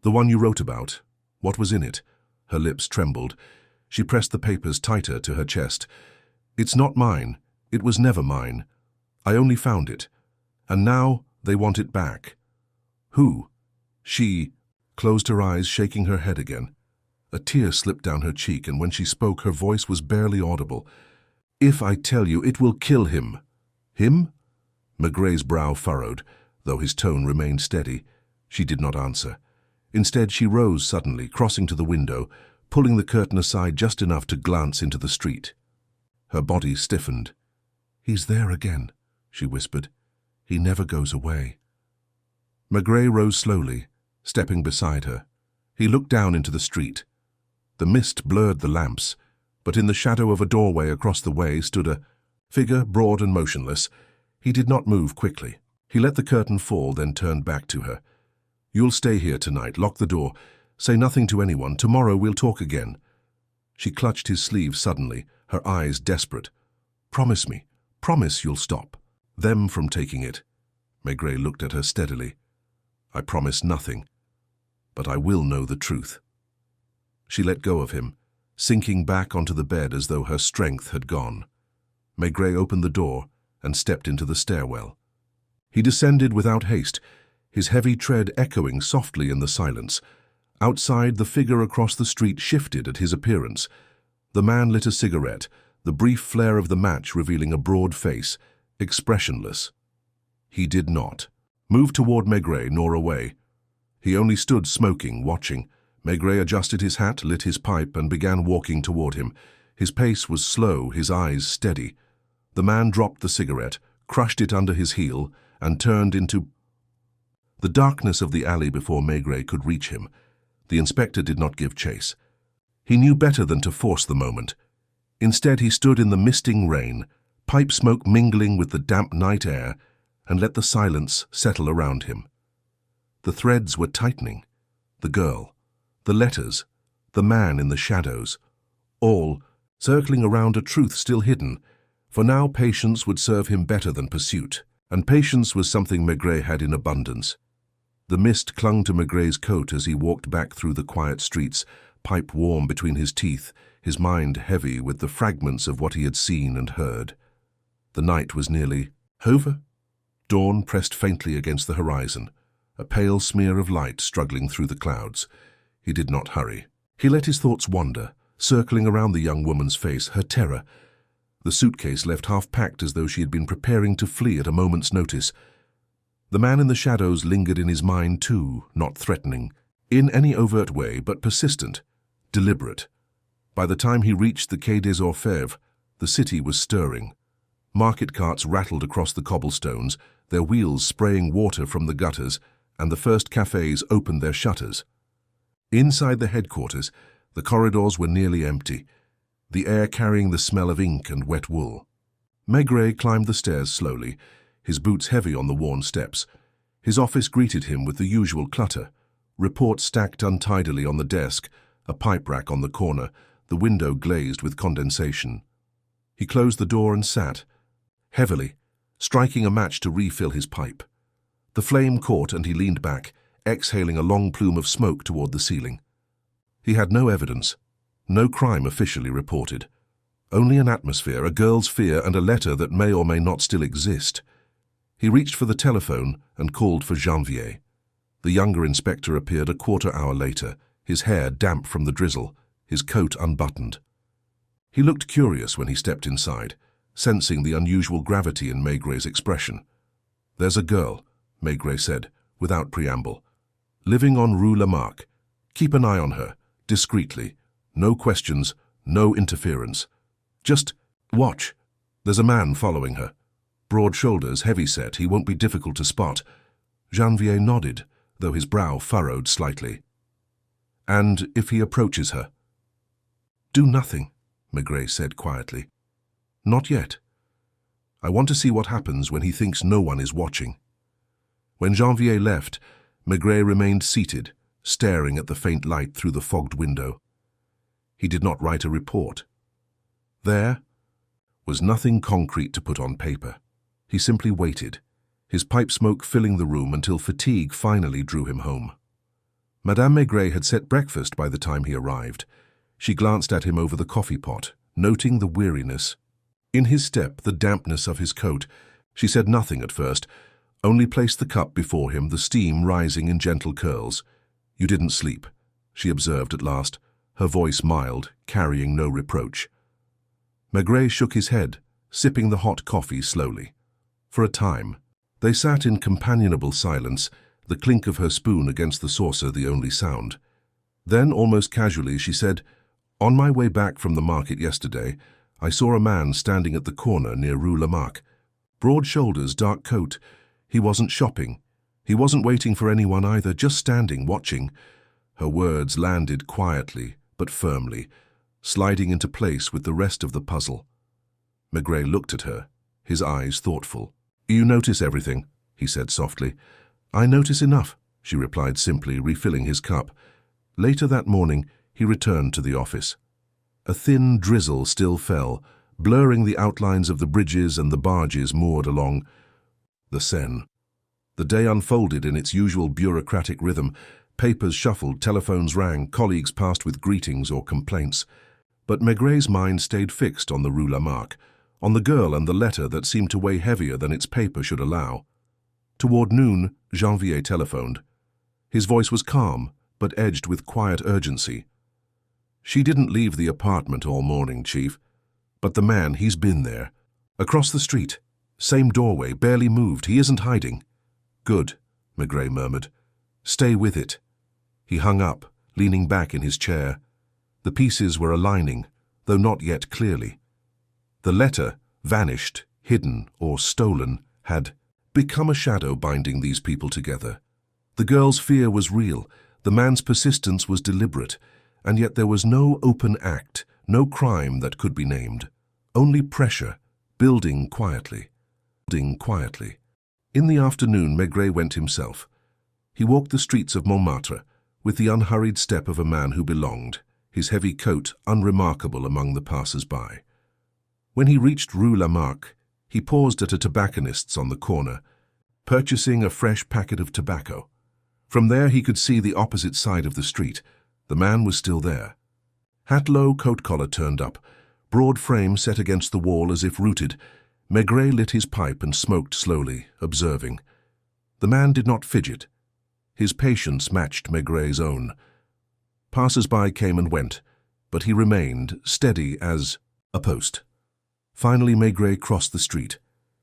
"The one you wrote about. What was in it?" Her lips trembled. She pressed the papers tighter to her chest. "It's not mine. It was never mine. I only found it. And now they want it back." "Who?" She closed her eyes, shaking her head again. A tear slipped down her cheek, and when she spoke, her voice was barely audible. "If I tell you, it will kill him." "Him?" Maigret's brow furrowed, though his tone remained steady. She did not answer. Instead, she rose suddenly, crossing to the window, pulling the curtain aside just enough to glance into the street. Her body stiffened. "He's there again," she whispered. "He never goes away." Maigret rose slowly, stepping beside her. He looked down into the street. The mist blurred the lamps, but in the shadow of a doorway across the way stood a figure, broad and motionless. He did not move quickly. He let the curtain fall, then turned back to her. "You'll stay here tonight. Lock the door. Say nothing to anyone. Tomorrow we'll talk again." She clutched his sleeve suddenly, her eyes desperate. "Promise me. Promise you'll stop them from taking it." Maigret looked at her steadily. "I promise nothing, but I will know the truth." She let go of him, sinking back onto the bed as though her strength had gone. Maigret opened the door and stepped into the stairwell. He descended without haste, his heavy tread echoing softly in the silence. Outside, the figure across the street shifted at his appearance. The man lit a cigarette, the brief flare of the match revealing a broad face, expressionless. He did not move toward Maigret nor away. He only stood smoking, watching. Maigret adjusted his hat, lit his pipe, and began walking toward him. His pace was slow, his eyes steady. The man dropped the cigarette, crushed it under his heel, and turned into the darkness of the alley before Maigret could reach him. The inspector did not give chase. He knew better than to force the moment. Instead, he stood in the misting rain, pipe smoke mingling with the damp night air, and let the silence settle around him. The threads were tightening. The girl, the letters, the man in the shadows, all circling around a truth still hidden. For now, patience would serve him better than pursuit, and patience was something Maigret had in abundance. The mist clung to Maigret's coat as he walked back through the quiet streets, pipe warm between his teeth, his mind heavy with the fragments of what he had seen and heard. The night was nearly over. Dawn pressed faintly against the horizon, a pale smear of light struggling through the clouds. He did not hurry. He let his thoughts wander, circling around the young woman's face, her terror. the suitcase left half-packed as though she had been preparing to flee at a moment's notice. The man in the shadows lingered in his mind too, not threatening, in any overt way, but persistent, deliberate. By the time he reached the Quai des Orfèvres, the city was stirring. Market carts rattled across the cobblestones, their wheels spraying water from the gutters, and the first cafes opened their shutters. Inside the headquarters, the corridors were nearly empty, the air carrying the smell of ink and wet wool. Maigret climbed the stairs slowly, his boots heavy on the worn steps. His office greeted him with the usual clutter, reports stacked untidily on the desk, a pipe rack on the corner, the window glazed with condensation. He closed the door and sat, heavily, striking a match to refill his pipe. The flame caught and he leaned back, exhaling a long plume of smoke toward the ceiling. He had no evidence, no crime officially reported. Only an atmosphere, a girl's fear, and a letter that may or may not still exist. He reached for the telephone and called for Janvier. The younger inspector appeared a quarter-hour later, his hair damp from the drizzle, his coat unbuttoned. He looked curious when he stepped inside, sensing the unusual gravity in Maigret's expression. "There's a girl," Maigret said, without preamble, "living on Rue Lamarck. Keep an eye on her, discreetly. No questions, no interference. Just watch. There's a man following her. Broad shoulders, heavy-set, he won't be difficult to spot." Janvier nodded, though his brow furrowed slightly. "And if he approaches her?" "Do nothing," Maigret said quietly. "Not yet. I want to see what happens when he thinks no one is watching." When Janvier left, Maigret remained seated, staring at the faint light through the fogged window. He did not write a report. There was nothing concrete to put on paper. He simply waited, his pipe smoke filling the room until fatigue finally drew him home. Madame Maigret had set breakfast by the time he arrived. She glanced at him over the coffee pot, noting the weariness in his step, the dampness of his coat. She said nothing at first, only placed the cup before him, the steam rising in gentle curls. "You didn't sleep," she observed at last, her voice mild, carrying no reproach. Maigret shook his head, sipping the hot coffee slowly. For a time, they sat in companionable silence, the clink of her spoon against the saucer the only sound. Then, almost casually, she said, "On my way back from the market yesterday, I saw a man standing at the corner near Rue Lamarck. Broad shoulders, dark coat. He wasn't shopping. He wasn't waiting for anyone either, just standing, watching." Her words landed quietly, but firmly, sliding into place with the rest of the puzzle. Maigret looked at her, his eyes thoughtful. "You notice everything," he said softly. "I notice enough," she replied simply, refilling his cup. Later that morning, he returned to the office. A thin drizzle still fell, blurring the outlines of the bridges and the barges moored along the Seine. The day unfolded in its usual bureaucratic rhythm. Papers shuffled, telephones rang, colleagues passed with greetings or complaints. But Maigret's mind stayed fixed on the Rue Lamarck, on the girl and the letter that seemed to weigh heavier than its paper should allow. Toward noon, Janvier telephoned. His voice was calm, but edged with quiet urgency. "She didn't leave the apartment all morning, Chief. But the man, he's been there. Across the street. Same doorway, barely moved. He isn't hiding." "Good," Maigret murmured. "Stay with it." He hung up, leaning back in his chair. The pieces were aligning, though not yet clearly. The letter, vanished, hidden, or stolen, had become a shadow binding these people together. The girl's fear was real, the man's persistence was deliberate, and yet there was no open act, no crime that could be named. Only pressure, building quietly. In the afternoon, Maigret went himself. He walked the streets of Montmartre with the unhurried step of a man who belonged, his heavy coat unremarkable among the passers-by. When he reached Rue Lamarck, he paused at a tobacconist's on the corner, purchasing a fresh packet of tobacco. From there he could see the opposite side of the street. The man was still there. Hat low, coat collar turned up, broad frame set against the wall as if rooted. Maigret lit his pipe and smoked slowly, observing. The man did not fidget. His patience matched Maigret's own. Passers-by came and went, but he remained steady as a post. Finally, Maigret crossed the street.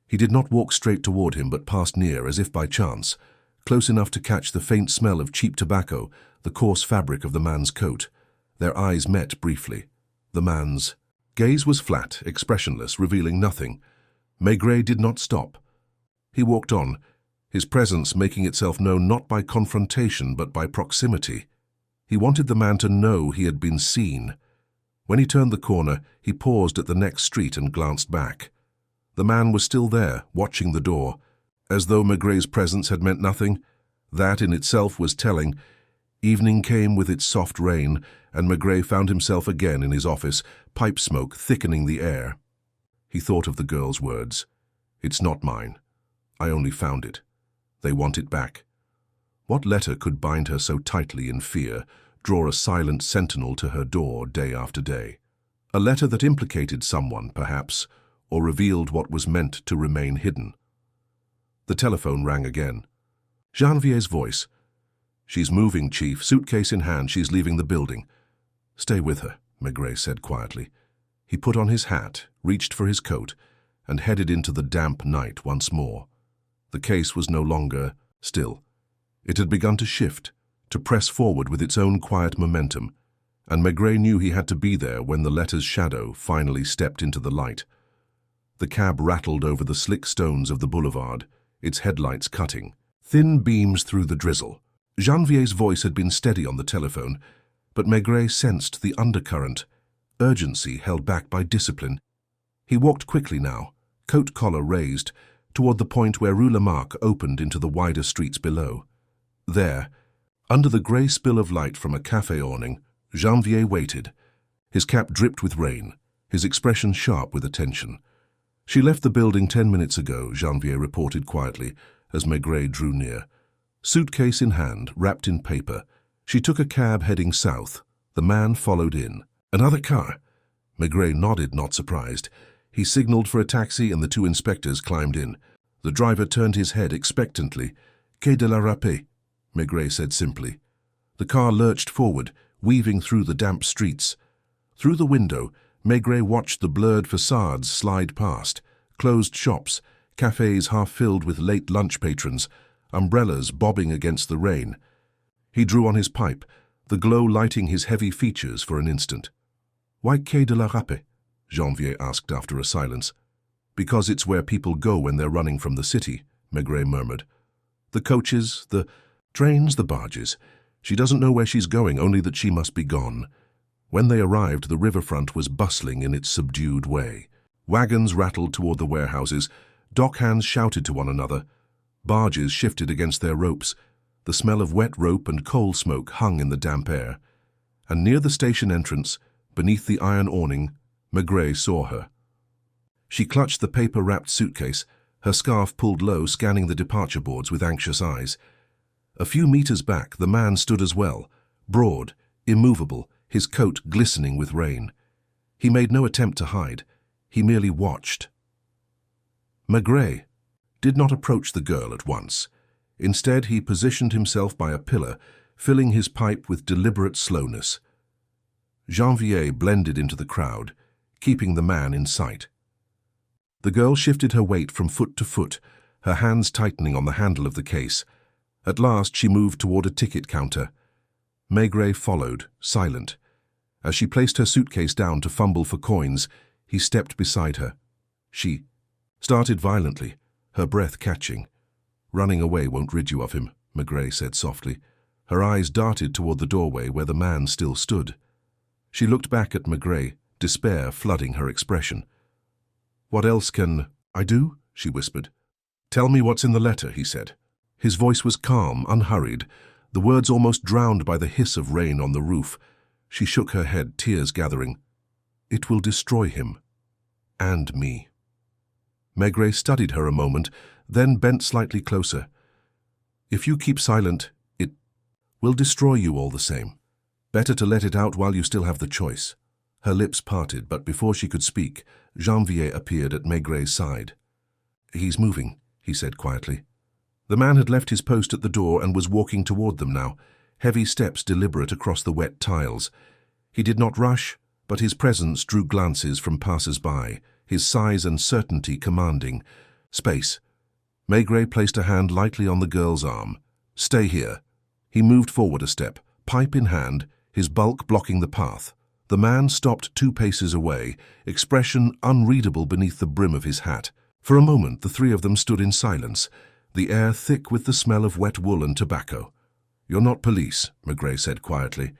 He did not walk straight toward him, but passed near, as if by chance, close enough to catch the faint smell of cheap tobacco, the coarse fabric of the man's coat. Their eyes met briefly. The man's gaze was flat, expressionless, revealing nothing. Maigret did not stop. He walked on, his presence making itself known not by confrontation but by proximity. He wanted the man to know he had been seen. When he turned the corner, he paused at the next street and glanced back. The man was still there, watching the door. As though Maigret's presence had meant nothing, that in itself was telling. Evening came with its soft rain, and Maigret found himself again in his office, pipe smoke thickening the air. He thought of the girl's words. "It's not mine. I only found it. They want it back." What letter could bind her so tightly in fear, draw a silent sentinel to her door day after day? A letter that implicated someone, perhaps, or revealed what was meant to remain hidden. The telephone rang again. Janvier's voice. "She's moving, Chief. Suitcase in hand, she's leaving the building." "Stay with her," Maigret said quietly. He put on his hat, reached for his coat, and headed into the damp night once more. The case was no longer still. It had begun to shift, to press forward with its own quiet momentum, and Maigret knew he had to be there when the letter's shadow finally stepped into the light. The cab rattled over the slick stones of the boulevard, its headlights cutting thin beams through the drizzle. Janvier's voice had been steady on the telephone, but Maigret sensed the undercurrent, urgency held back by discipline. He walked quickly now, coat collar raised, toward the point where Rue Lamarck opened into the wider streets below. There, under the grey spill of light from a café awning, Janvier waited. His cap dripped with rain, his expression sharp with attention. "She left the building 10 minutes ago," Janvier reported quietly, as Maigret drew near. Suitcase in hand, wrapped in paper, she took a cab heading south. The man followed in. "Another car?" Maigret nodded, not surprised. He signaled for a taxi and the two inspectors climbed in. The driver turned his head expectantly. "Quai de la Râpée," Maigret said simply. The car lurched forward, weaving through the damp streets. Through the window, Maigret watched the blurred facades slide past, closed shops, cafes half filled with late lunch patrons, umbrellas bobbing against the rain. He drew on his pipe, the glow lighting his heavy features for an instant. "Why Quai de la Râpée?" Janvier asked after a silence. "Because it's where people go when they're running from the city," Maigret murmured. "The coaches, the trains, the barges. She doesn't know where she's going, only that she must be gone." When they arrived, the riverfront was bustling in its subdued way. Wagons rattled toward the warehouses. Dockhands shouted to one another. Barges shifted against their ropes. The smell of wet rope and coal smoke hung in the damp air. And near the station entrance, beneath the iron awning, Maigret saw her. She clutched the paper-wrapped suitcase, her scarf pulled low, scanning the departure boards with anxious eyes. A few meters back, the man stood as well, broad, immovable, his coat glistening with rain. He made no attempt to hide. He merely watched. Maigret did not approach the girl at once. Instead, he positioned himself by a pillar, filling his pipe with deliberate slowness. Janvier blended into the crowd, keeping the man in sight. The girl shifted her weight from foot to foot, her hands tightening on the handle of the case. At last, she moved toward a ticket counter. Maigret followed, silent. As she placed her suitcase down to fumble for coins, he stepped beside her. She started violently, her breath catching. "Running away won't rid you of him," Maigret said softly. Her eyes darted toward the doorway where the man still stood. She looked back at Maigret, despair flooding her expression. "What else can I do?" she whispered. "Tell me what's in the letter," he said. His voice was calm, unhurried, the words almost drowned by the hiss of rain on the roof. She shook her head, tears gathering. "It will destroy him. And me." Maigret studied her a moment, then bent slightly closer. "If you keep silent, it will destroy you all the same. Better to let it out while you still have the choice." Her lips parted, but before she could speak, Janvier appeared at Maigret's side. "He's moving," he said quietly. The man had left his post at the door and was walking toward them now, heavy steps deliberate across the wet tiles. He did not rush, but his presence drew glances from passers-by, his size and certainty commanding. Space. Maigret placed a hand lightly on the girl's arm. Stay here. He moved forward a step, pipe in hand, his bulk blocking the path. The man stopped 2 paces away, expression unreadable beneath the brim of his hat. For a moment the 3 of them stood in silence, the air thick with the smell of wet wool and tobacco. "You're not police," Maigret said quietly.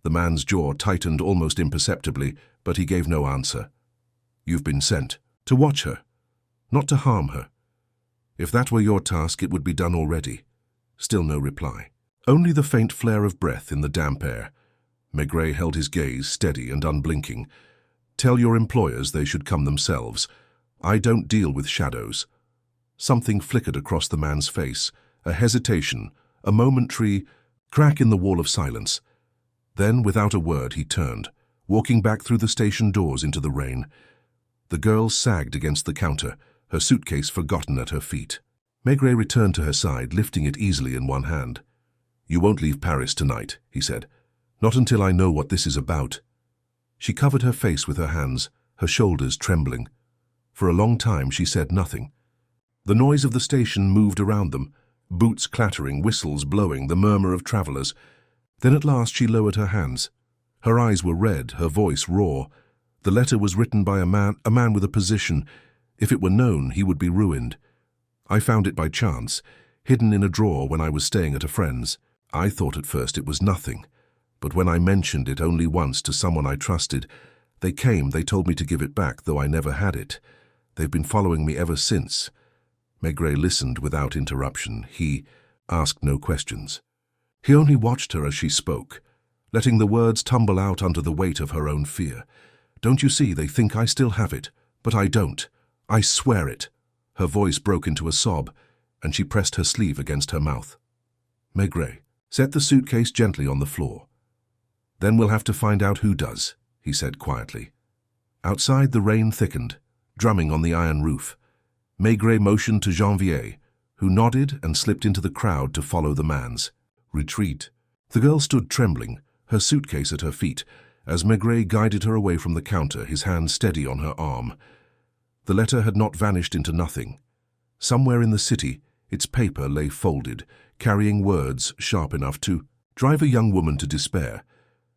The man's jaw tightened almost imperceptibly, but he gave no answer. "You've been sent to watch her, not to harm her. If that were your task, it would be done already." Still no reply. Only the faint flare of breath in the damp air. Maigret held his gaze steady and unblinking. "Tell your employers they should come themselves. I don't deal with shadows." Something flickered across the man's face, a hesitation, a momentary crack in the wall of silence. Then, without a word, he turned, walking back through the station doors into the rain. The girl sagged against the counter, her suitcase forgotten at her feet. Maigret returned to her side, lifting it easily in one hand. "You won't leave Paris tonight," he said. "Not until I know what this is about." She covered her face with her hands, her shoulders trembling. For a long time she said nothing. The noise of the station moved around them, boots clattering, whistles blowing, the murmur of travelers. Then at last she lowered her hands. Her eyes were red, her voice raw. The letter was written by a man with a position. If it were known, he would be ruined. "I found it by chance, hidden in a drawer when I was staying at a friend's. I thought at first it was nothing, but when I mentioned it only once to someone I trusted, they told me to give it back, though I never had it. They've been following me ever since." Maigret listened without interruption. He asked no questions. He only watched her as she spoke, letting the words tumble out under the weight of her own fear. "Don't you see, they think I still have it, but I don't. I swear it." Her voice broke into a sob, and she pressed her sleeve against her mouth. "Maigret, set the suitcase gently on the floor. Then we'll have to find out who does," he said quietly. Outside the rain thickened, drumming on the iron roof. Maigret motioned to Janvier, who nodded and slipped into the crowd to follow the man's. "Retreat." The girl stood trembling, her suitcase at her feet, as Maigret guided her away from the counter, his hand steady on her arm. The letter had not vanished into nothing. Somewhere in the city, its paper lay folded, carrying words sharp enough to drive a young woman to despair,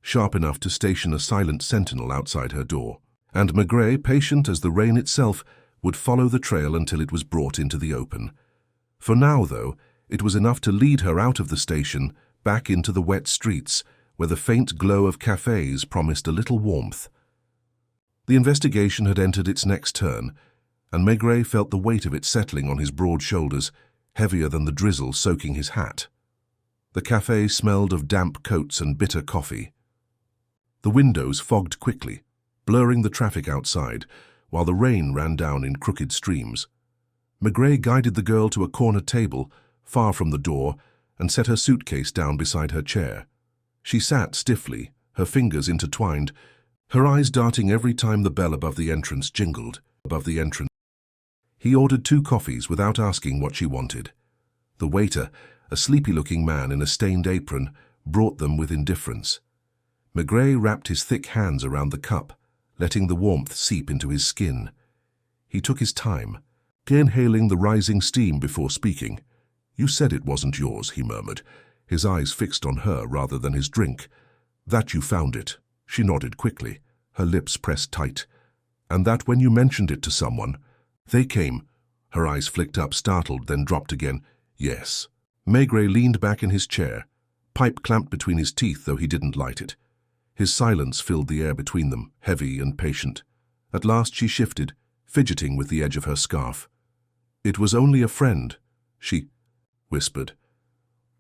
sharp enough to station a silent sentinel outside her door. And Maigret, patient as the rain itself, would follow the trail until it was brought into the open. For now, though, it was enough to lead her out of the station, back into the wet streets, where the faint glow of cafes promised a little warmth. The investigation had entered its next turn, and Maigret felt the weight of it settling on his broad shoulders, heavier than the drizzle soaking his hat. The cafe smelled of damp coats and bitter coffee. The windows fogged quickly, blurring the traffic outside, while the rain ran down in crooked streams. Maigret guided the girl to a corner table, far from the door, and set her suitcase down beside her chair. She sat stiffly, her fingers intertwined, her eyes darting every time the bell above the entrance jingled. He ordered 2 coffees without asking what she wanted. The waiter, a sleepy-looking man in a stained apron, brought them with indifference. Maigret wrapped his thick hands around the cup, letting the warmth seep into his skin. He took his time, inhaling the rising steam before speaking. "You said it wasn't yours," he murmured, his eyes fixed on her rather than his drink. "That you found it." She nodded quickly, her lips pressed tight. "And that when you mentioned it to someone, they came." Her eyes flicked up, startled, then dropped again. "Yes." Maigret leaned back in his chair, pipe clamped between his teeth, though he didn't light it. His silence filled the air between them, heavy and patient. At last she shifted, fidgeting with the edge of her scarf. "It was only a friend," she whispered.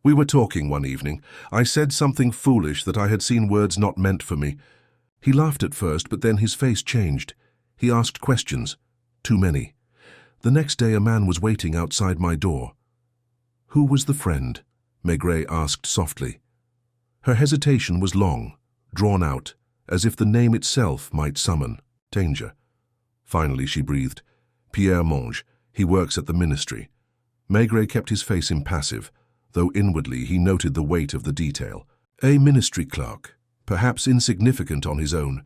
"We were talking one evening. I said something foolish, that I had seen words not meant for me. He laughed at first, but then his face changed. He asked questions. Too many. The next day a man was waiting outside my door." "Who was the friend?" Maigret asked softly. Her hesitation was long, drawn out, as if the name itself might summon danger. Finally she breathed. "Pierre Monge. He works at the ministry." Maigret kept his face impassive, though inwardly he noted the weight of the detail. A ministry clerk, perhaps insignificant on his own,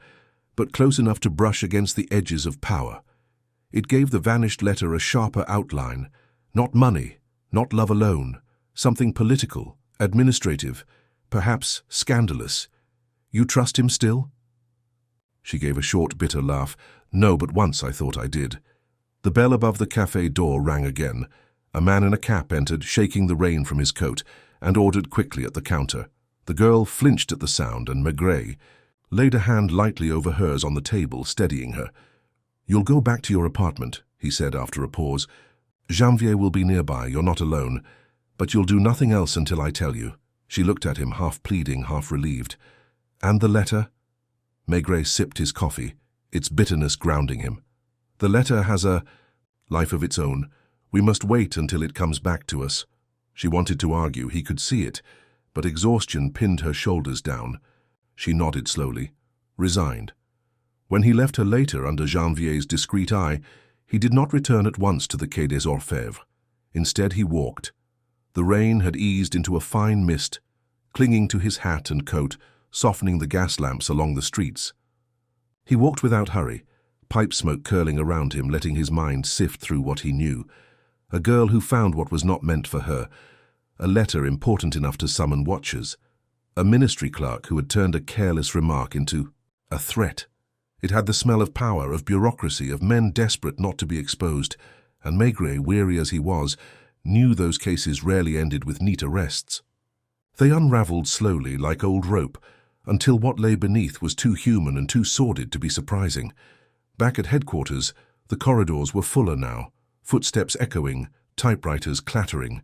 but close enough to brush against the edges of power. It gave the vanished letter a sharper outline. Not money, not love alone, something political, administrative, perhaps scandalous. You trust him still? She gave a short, bitter laugh. No, but once I thought I did. The bell above the cafe door rang again. A man in a cap entered, shaking the rain from his coat, and ordered quickly at the counter. The girl flinched at the sound, and Maigret laid a hand lightly over hers on the table, steadying her. "You'll go back to your apartment," he said after a pause. "Janvier will be nearby, you're not alone. But you'll do nothing else until I tell you." She looked at him, half pleading, half relieved. "And the letter?" Maigret sipped his coffee, its bitterness grounding him. "The letter has a life of its own. We must wait until it comes back to us." She wanted to argue, he could see it, but exhaustion pinned her shoulders down. She nodded slowly, resigned. When he left her later under Janvier's discreet eye, he did not return at once to the Quai des Orfèvres. Instead, he walked. The rain had eased into a fine mist, clinging to his hat and coat, softening the gas lamps along the streets. He walked without hurry, pipe smoke curling around him, letting his mind sift through what he knew. A girl who found what was not meant for her, a letter important enough to summon watchers, a ministry clerk who had turned a careless remark into a threat. It had the smell of power, of bureaucracy, of men desperate not to be exposed, and Maigret, weary as he was, knew those cases rarely ended with neat arrests. They unraveled slowly, like old rope, until what lay beneath was too human and too sordid to be surprising. Back at headquarters, the corridors were fuller now, footsteps echoing, typewriters clattering.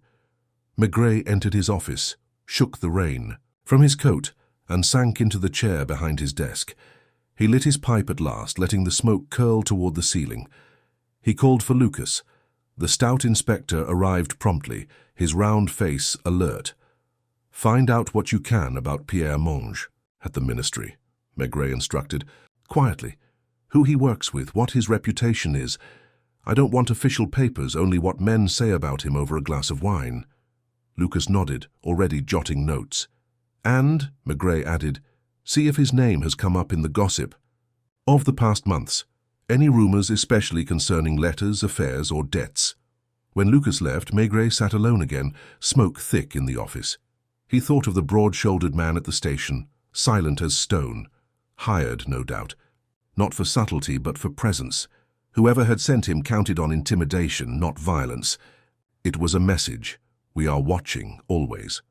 Maigret entered his office, shook the rain from his coat, and sank into the chair behind his desk. He lit his pipe at last, letting the smoke curl toward the ceiling. He called for Lucas. The stout inspector arrived promptly, his round face alert. "Find out what you can about Pierre Monge at the ministry," Maigret instructed, quietly. "Who he works with, what his reputation is. I don't want official papers, only what men say about him over a glass of wine." Lucas nodded, already jotting notes. "And," Maigret added, "see if his name has come up in the gossip of the past months. Any rumors especially concerning letters, affairs, or debts." When Lucas left, Maigret sat alone again, smoke thick in the office. He thought of the broad-shouldered man at the station, silent as stone, hired, no doubt, not for subtlety but for presence. Whoever had sent him counted on intimidation, not violence. It was a message. We are watching, always.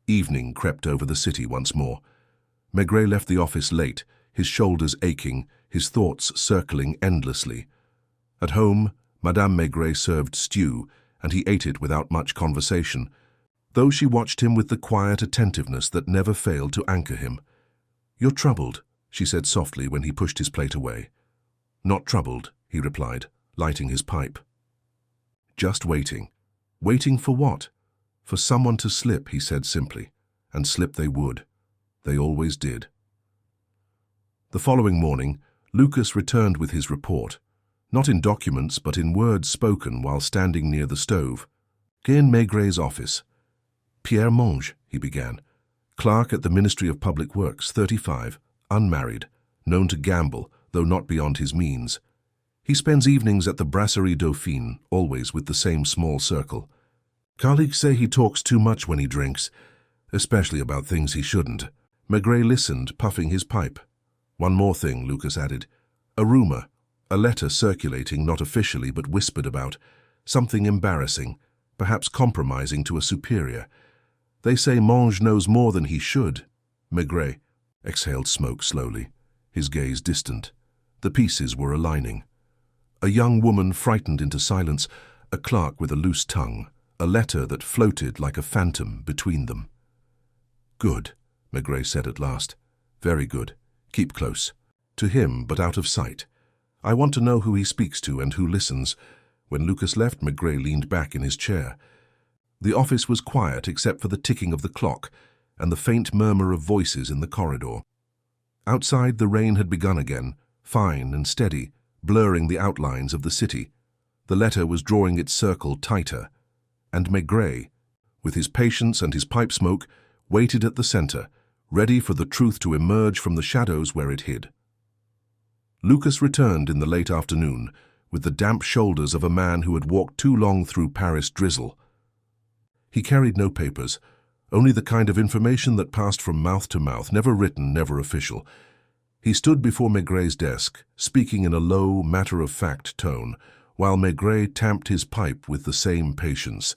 Evening crept over the city once more. Maigret left the office late, his shoulders aching, his thoughts circling endlessly. At home, Madame Maigret served stew, and he ate it without much conversation, though she watched him with the quiet attentiveness that never failed to anchor him. "You're troubled," she said softly when he pushed his plate away. "Not troubled," he replied, lighting his pipe. "Just waiting." "Waiting for what?" "For someone to slip," he said simply, and slip they would. They always did. The following morning, Lucas returned with his report, not in documents but in words spoken while standing near the stove. In Maigret's office. "Pierre Monge," he began, "clerk at the Ministry of Public Works, 35, unmarried, known to gamble, though not beyond his means. He spends evenings at the Brasserie Dauphine, always with the same small circle. Colleagues say he talks too much when he drinks, especially about things he shouldn't." Maigret listened, puffing his pipe. "One more thing," Lucas added. "A rumor, a letter circulating, not officially but whispered about, something embarrassing, perhaps compromising to a superior. They say Monge knows more than he should." Maigret exhaled smoke slowly, his gaze distant. The pieces were aligning. A young woman frightened into silence, a clerk with a loose tongue, a letter that floated like a phantom between them. "Good," Maigret said at last. "Very good. Keep close. To him, but out of sight. I want to know who he speaks to and who listens." When Lucas left, Maigret leaned back in his chair. The office was quiet except for the ticking of the clock and the faint murmur of voices in the corridor. Outside, the rain had begun again, fine and steady, blurring the outlines of the city. The letter was drawing its circle tighter, and Maigret, with his patience and his pipe smoke, waited at the center, ready for the truth to emerge from the shadows where it hid. Lucas returned in the late afternoon, with the damp shoulders of a man who had walked too long through Paris drizzle. He carried no papers, only the kind of information that passed from mouth to mouth, never written, never official. He stood before Maigret's desk, speaking in a low, matter-of-fact tone, while Maigret tamped his pipe with the same patience,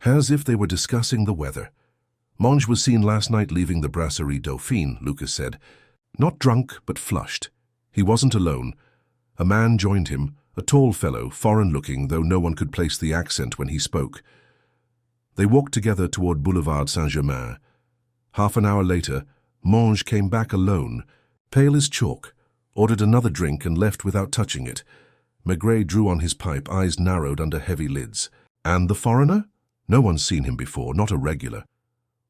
as if they were discussing the weather. Monge was seen last night leaving the Brasserie Dauphine, Lucas said. Not drunk, but flushed. He wasn't alone. A man joined him, a tall fellow, foreign-looking, though no one could place the accent when he spoke. They walked together toward Boulevard Saint-Germain. Half an hour later, Monge came back alone, pale as chalk, ordered another drink and left without touching it. Maigret drew on his pipe, eyes narrowed under heavy lids. And the foreigner? No one's seen him before, not a regular.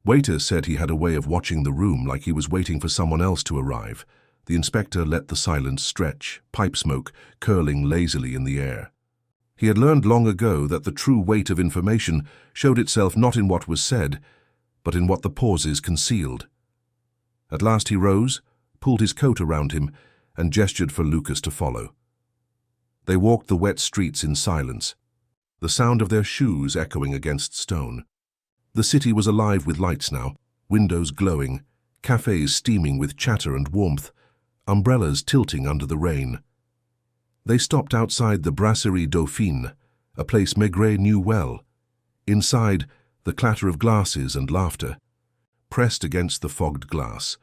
Waiter said he had a way of watching the room like he was waiting for someone else to arrive. The inspector let the silence stretch, pipe smoke curling lazily in the air. He had learned long ago that the true weight of information showed itself not in what was said, but in what the pauses concealed. At last he rose, pulled his coat around him, and gestured for Lucas to follow. They walked the wet streets in silence, the sound of their shoes echoing against stone. The city was alive with lights now, windows glowing, cafes steaming with chatter and warmth, umbrellas tilting under the rain. They stopped outside the Brasserie Dauphine, a place Maigret knew well. Inside, the clatter of glasses and laughter. Pressed against the fogged glass,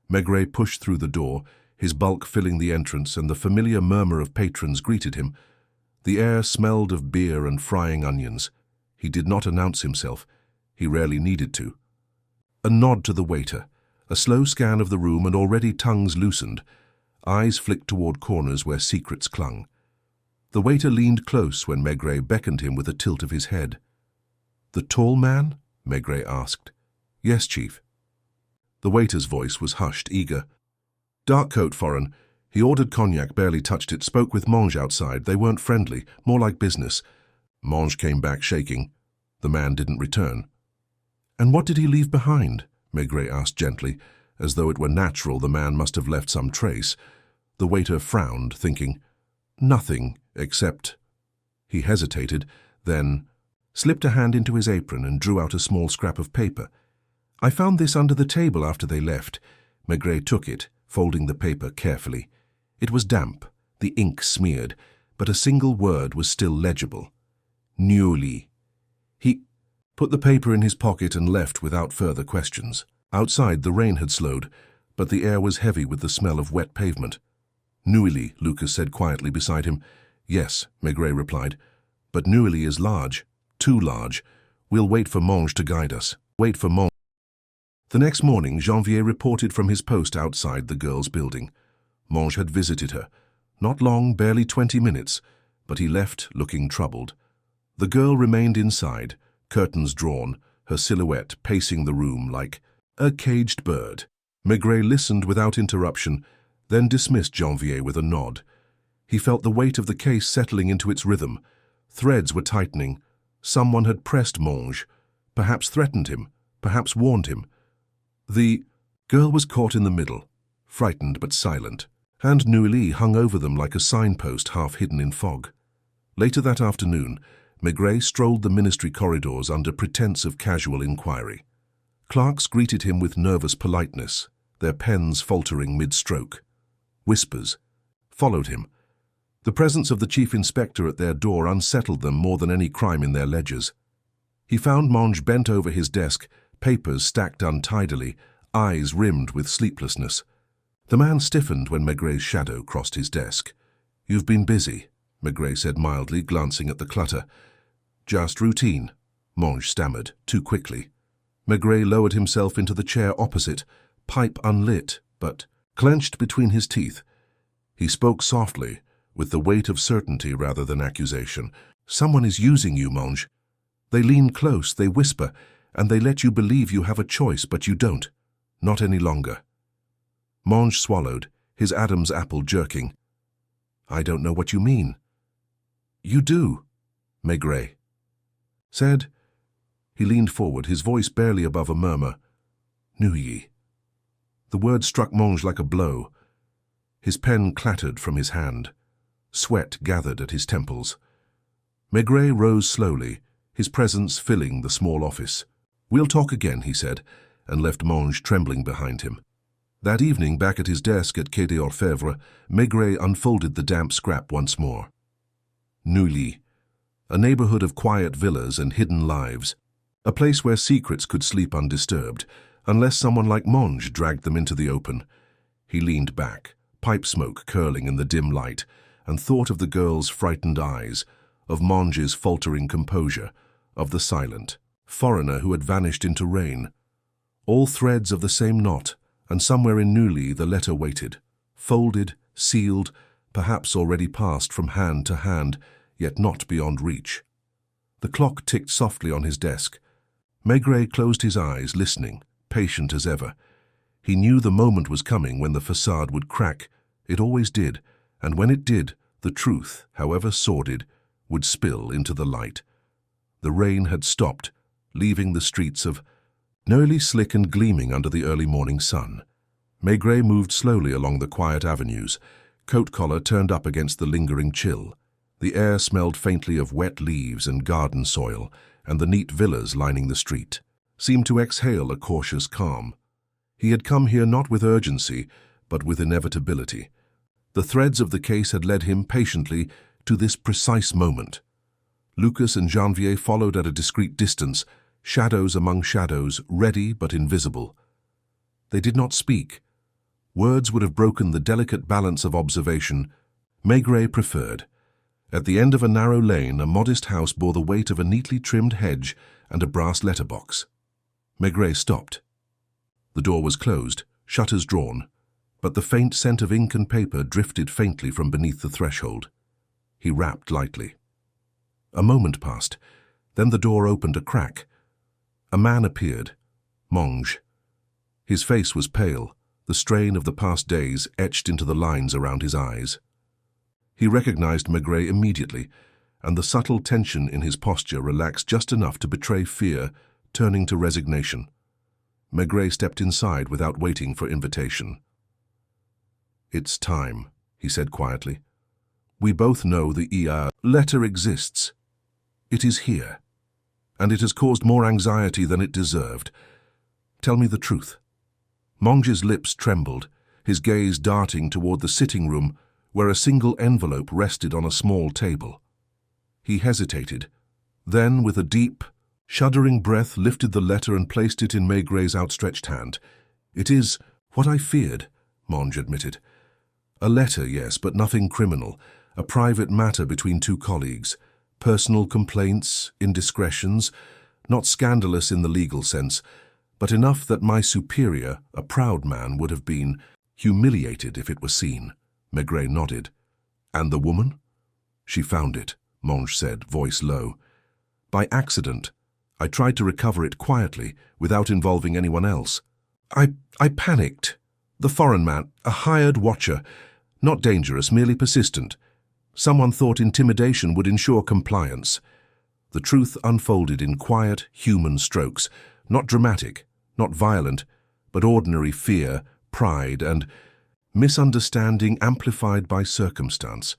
Maigret pushed through the door, his bulk filling the entrance, and the familiar murmur of patrons greeted him. The air smelled of beer and frying onions. He did not announce himself. He rarely needed to. A nod to the waiter, a slow scan of the room, and already tongues loosened. Eyes flicked toward corners where secrets clung. The waiter leaned close when Maigret beckoned him with a tilt of his head. "The tall man?" Maigret asked. "Yes, Chief." The waiter's voice was hushed, eager. "Dark coat, foreign." He ordered cognac, barely touched it, spoke with Monge outside. They weren't friendly, more like business. Monge came back shaking. The man didn't return. "And what did he leave behind?" Maigret asked gently, as though it were natural the man must have left some trace. The waiter frowned, thinking, "Nothing, except—" He hesitated, then slipped a hand into his apron and drew out a small scrap of paper. "I found this under the table after they left." Maigret took it, folding the paper carefully. It was damp, the ink smeared, but a single word was still legible. Neuilly. He put the paper in his pocket and left without further questions. Outside, the rain had slowed, but the air was heavy with the smell of wet pavement. "Neuilly," Lucas said quietly beside him. "Yes," Maigret replied, "but Neuilly is large, too large. We'll wait for Monge to guide us. Wait for Monge." The next morning, Janvier reported from his post outside the girls' building. Monge had visited her. Not long, barely 20 minutes, but he left looking troubled. The girl remained inside, curtains drawn, her silhouette pacing the room like a caged bird. Maigret listened without interruption, then dismissed Janvier with a nod. He felt the weight of the case settling into its rhythm. Threads were tightening. Someone had pressed Monge, perhaps threatened him, perhaps warned him. The girl was caught in the middle, frightened but silent, and Neuilly hung over them like a signpost half hidden in fog. Later that afternoon, Maigret strolled the ministry corridors under pretense of casual inquiry. Clerks greeted him with nervous politeness, their pens faltering mid-stroke. Whispers followed him. The presence of the chief inspector at their door unsettled them more than any crime in their ledgers. He found Monge bent over his desk, papers stacked untidily, eyes rimmed with sleeplessness. The man stiffened when Maigret's shadow crossed his desk. "You've been busy," Maigret said mildly, glancing at the clutter. "Just routine," Monge stammered, too quickly. Maigret lowered himself into the chair opposite, pipe unlit, but clenched between his teeth. He spoke softly, with the weight of certainty rather than accusation. "Someone is using you, Monge. They lean close, they whisper, and they let you believe you have a choice, but you don't. Not any longer." Monge swallowed, his Adam's apple jerking. "I don't know what you mean." "You do," Maigret said. He leaned forward, his voice barely above a murmur. "Neuilly." The word struck Monge like a blow. His pen clattered from his hand. Sweat gathered at his temples. Maigret rose slowly, his presence filling the small office. "We'll talk again," he said, and left Monge trembling behind him. That evening, back at his desk at Quai des Orfèvres, Maigret unfolded the damp scrap once more. Neuilly, a neighborhood of quiet villas and hidden lives, a place where secrets could sleep undisturbed, unless someone like Monge dragged them into the open. He leaned back, pipe smoke curling in the dim light, and thought of the girl's frightened eyes, of Monge's faltering composure, of the silent foreigner who had vanished into rain. All threads of the same knot, and somewhere in Neuilly the letter waited, folded, sealed, perhaps already passed from hand to hand, yet not beyond reach. The clock ticked softly on his desk. Maigret closed his eyes, listening, patient as ever. He knew the moment was coming when the facade would crack. It always did, and when it did, the truth, however sordid, would spill into the light. The rain had stopped, leaving the streets of Neuilly slick and gleaming under the early morning sun. Maigret moved slowly along the quiet avenues, coat collar turned up against the lingering chill. The air smelled faintly of wet leaves and garden soil, and the neat villas lining the street seemed to exhale a cautious calm. He had come here not with urgency, but with inevitability. The threads of the case had led him patiently to this precise moment. Lucas and Janvier followed at a discreet distance, shadows among shadows, ready but invisible. They did not speak. Words would have broken the delicate balance of observation. Maigret preferred. At the end of a narrow lane, a modest house bore the weight of a neatly trimmed hedge and a brass letterbox. Maigret stopped. The door was closed, shutters drawn, but the faint scent of ink and paper drifted faintly from beneath the threshold. He rapped lightly. A moment passed, then the door opened a crack. A man appeared, Monge. His face was pale, the strain of the past days etched into the lines around his eyes. He recognized Maigret immediately, and the subtle tension in his posture relaxed just enough to betray fear, turning to resignation. Maigret stepped inside without waiting for invitation. "It's time," he said quietly. "We both know the letter exists. It is here, and it has caused more anxiety than it deserved. Tell me the truth." Monge's lips trembled, his gaze darting toward the sitting room where a single envelope rested on a small table. He hesitated, then with a deep, shuddering breath lifted the letter and placed it in Maigret's outstretched hand. "It is what I feared," Monge admitted. "A letter, yes, but nothing criminal. A private matter between two colleagues. Personal complaints, indiscretions, not scandalous in the legal sense, but enough that my superior, a proud man, would have been humiliated if it were seen." Maigret nodded. "And the woman?" "She found it," Monge said, voice low. "By accident. I tried to recover it quietly, without involving anyone else. I panicked. The foreign man, a hired watcher, not dangerous, merely persistent. Someone thought intimidation would ensure compliance. The truth unfolded in quiet, human strokes, not dramatic, not violent, but ordinary fear, pride, and misunderstanding amplified by circumstance."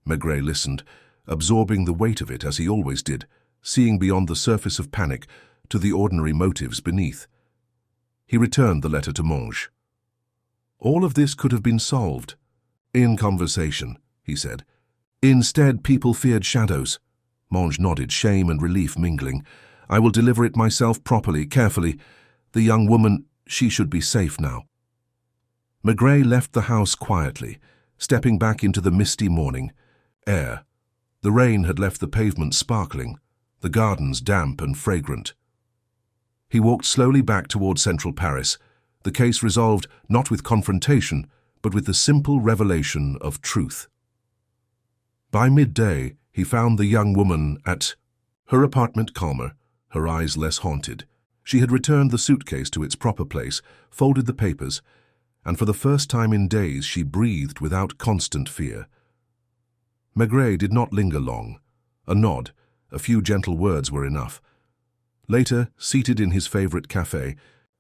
Maigret listened, absorbing the weight of it as he always did, seeing beyond the surface of panic to the ordinary motives beneath. He returned the letter to Monge. "All of this could have been solved in conversation," he said. "Instead, people feared shadows." Monge nodded, shame and relief mingling. "I will deliver it myself properly, carefully. The young woman, she should be safe now." Maigret left the house quietly, stepping back into the misty morning air. The rain had left the pavement sparkling, the gardens damp and fragrant. He walked slowly back toward central Paris, the case resolved not with confrontation, but with the simple revelation of truth. By midday, he found the young woman at her apartment calmer, her eyes less haunted. She had returned the suitcase to its proper place, folded the papers, and for the first time in days she breathed without constant fear. Maigret did not linger long. A nod, a few gentle words were enough. Later, seated in his favorite café,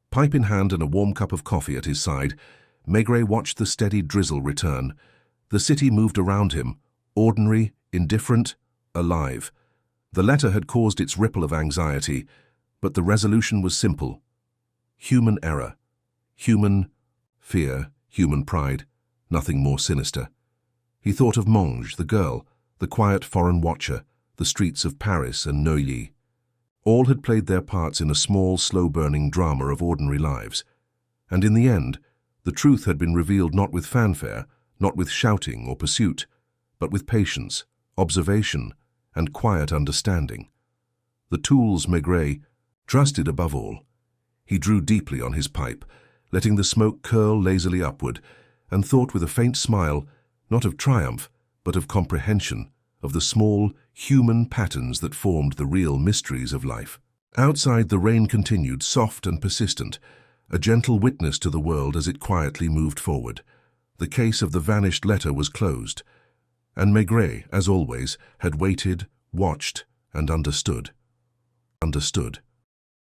pipe in hand and a warm cup of coffee at his side, Maigret watched the steady drizzle return. The city moved around him, Ordinary, indifferent, alive. The letter had caused its ripple of anxiety, but the resolution was simple. Human error. Human fear, human pride, nothing more sinister. He thought of Monge, the girl, the quiet foreign watcher, the streets of Paris and Neuilly. All had played their parts in a small, slow-burning drama of ordinary lives. And in the end, the truth had been revealed not with fanfare, not with shouting or pursuit, but with patience, observation, and quiet understanding. The tools Maigret trusted above all. He drew deeply on his pipe, letting the smoke curl lazily upward, and thought with a faint smile, not of triumph, but of comprehension, of the small, human patterns that formed the real mysteries of life. Outside, the rain continued, soft and persistent, a gentle witness to the world as it quietly moved forward. The case of the vanished letter was closed, and Maigret, as always, had waited, watched, and understood.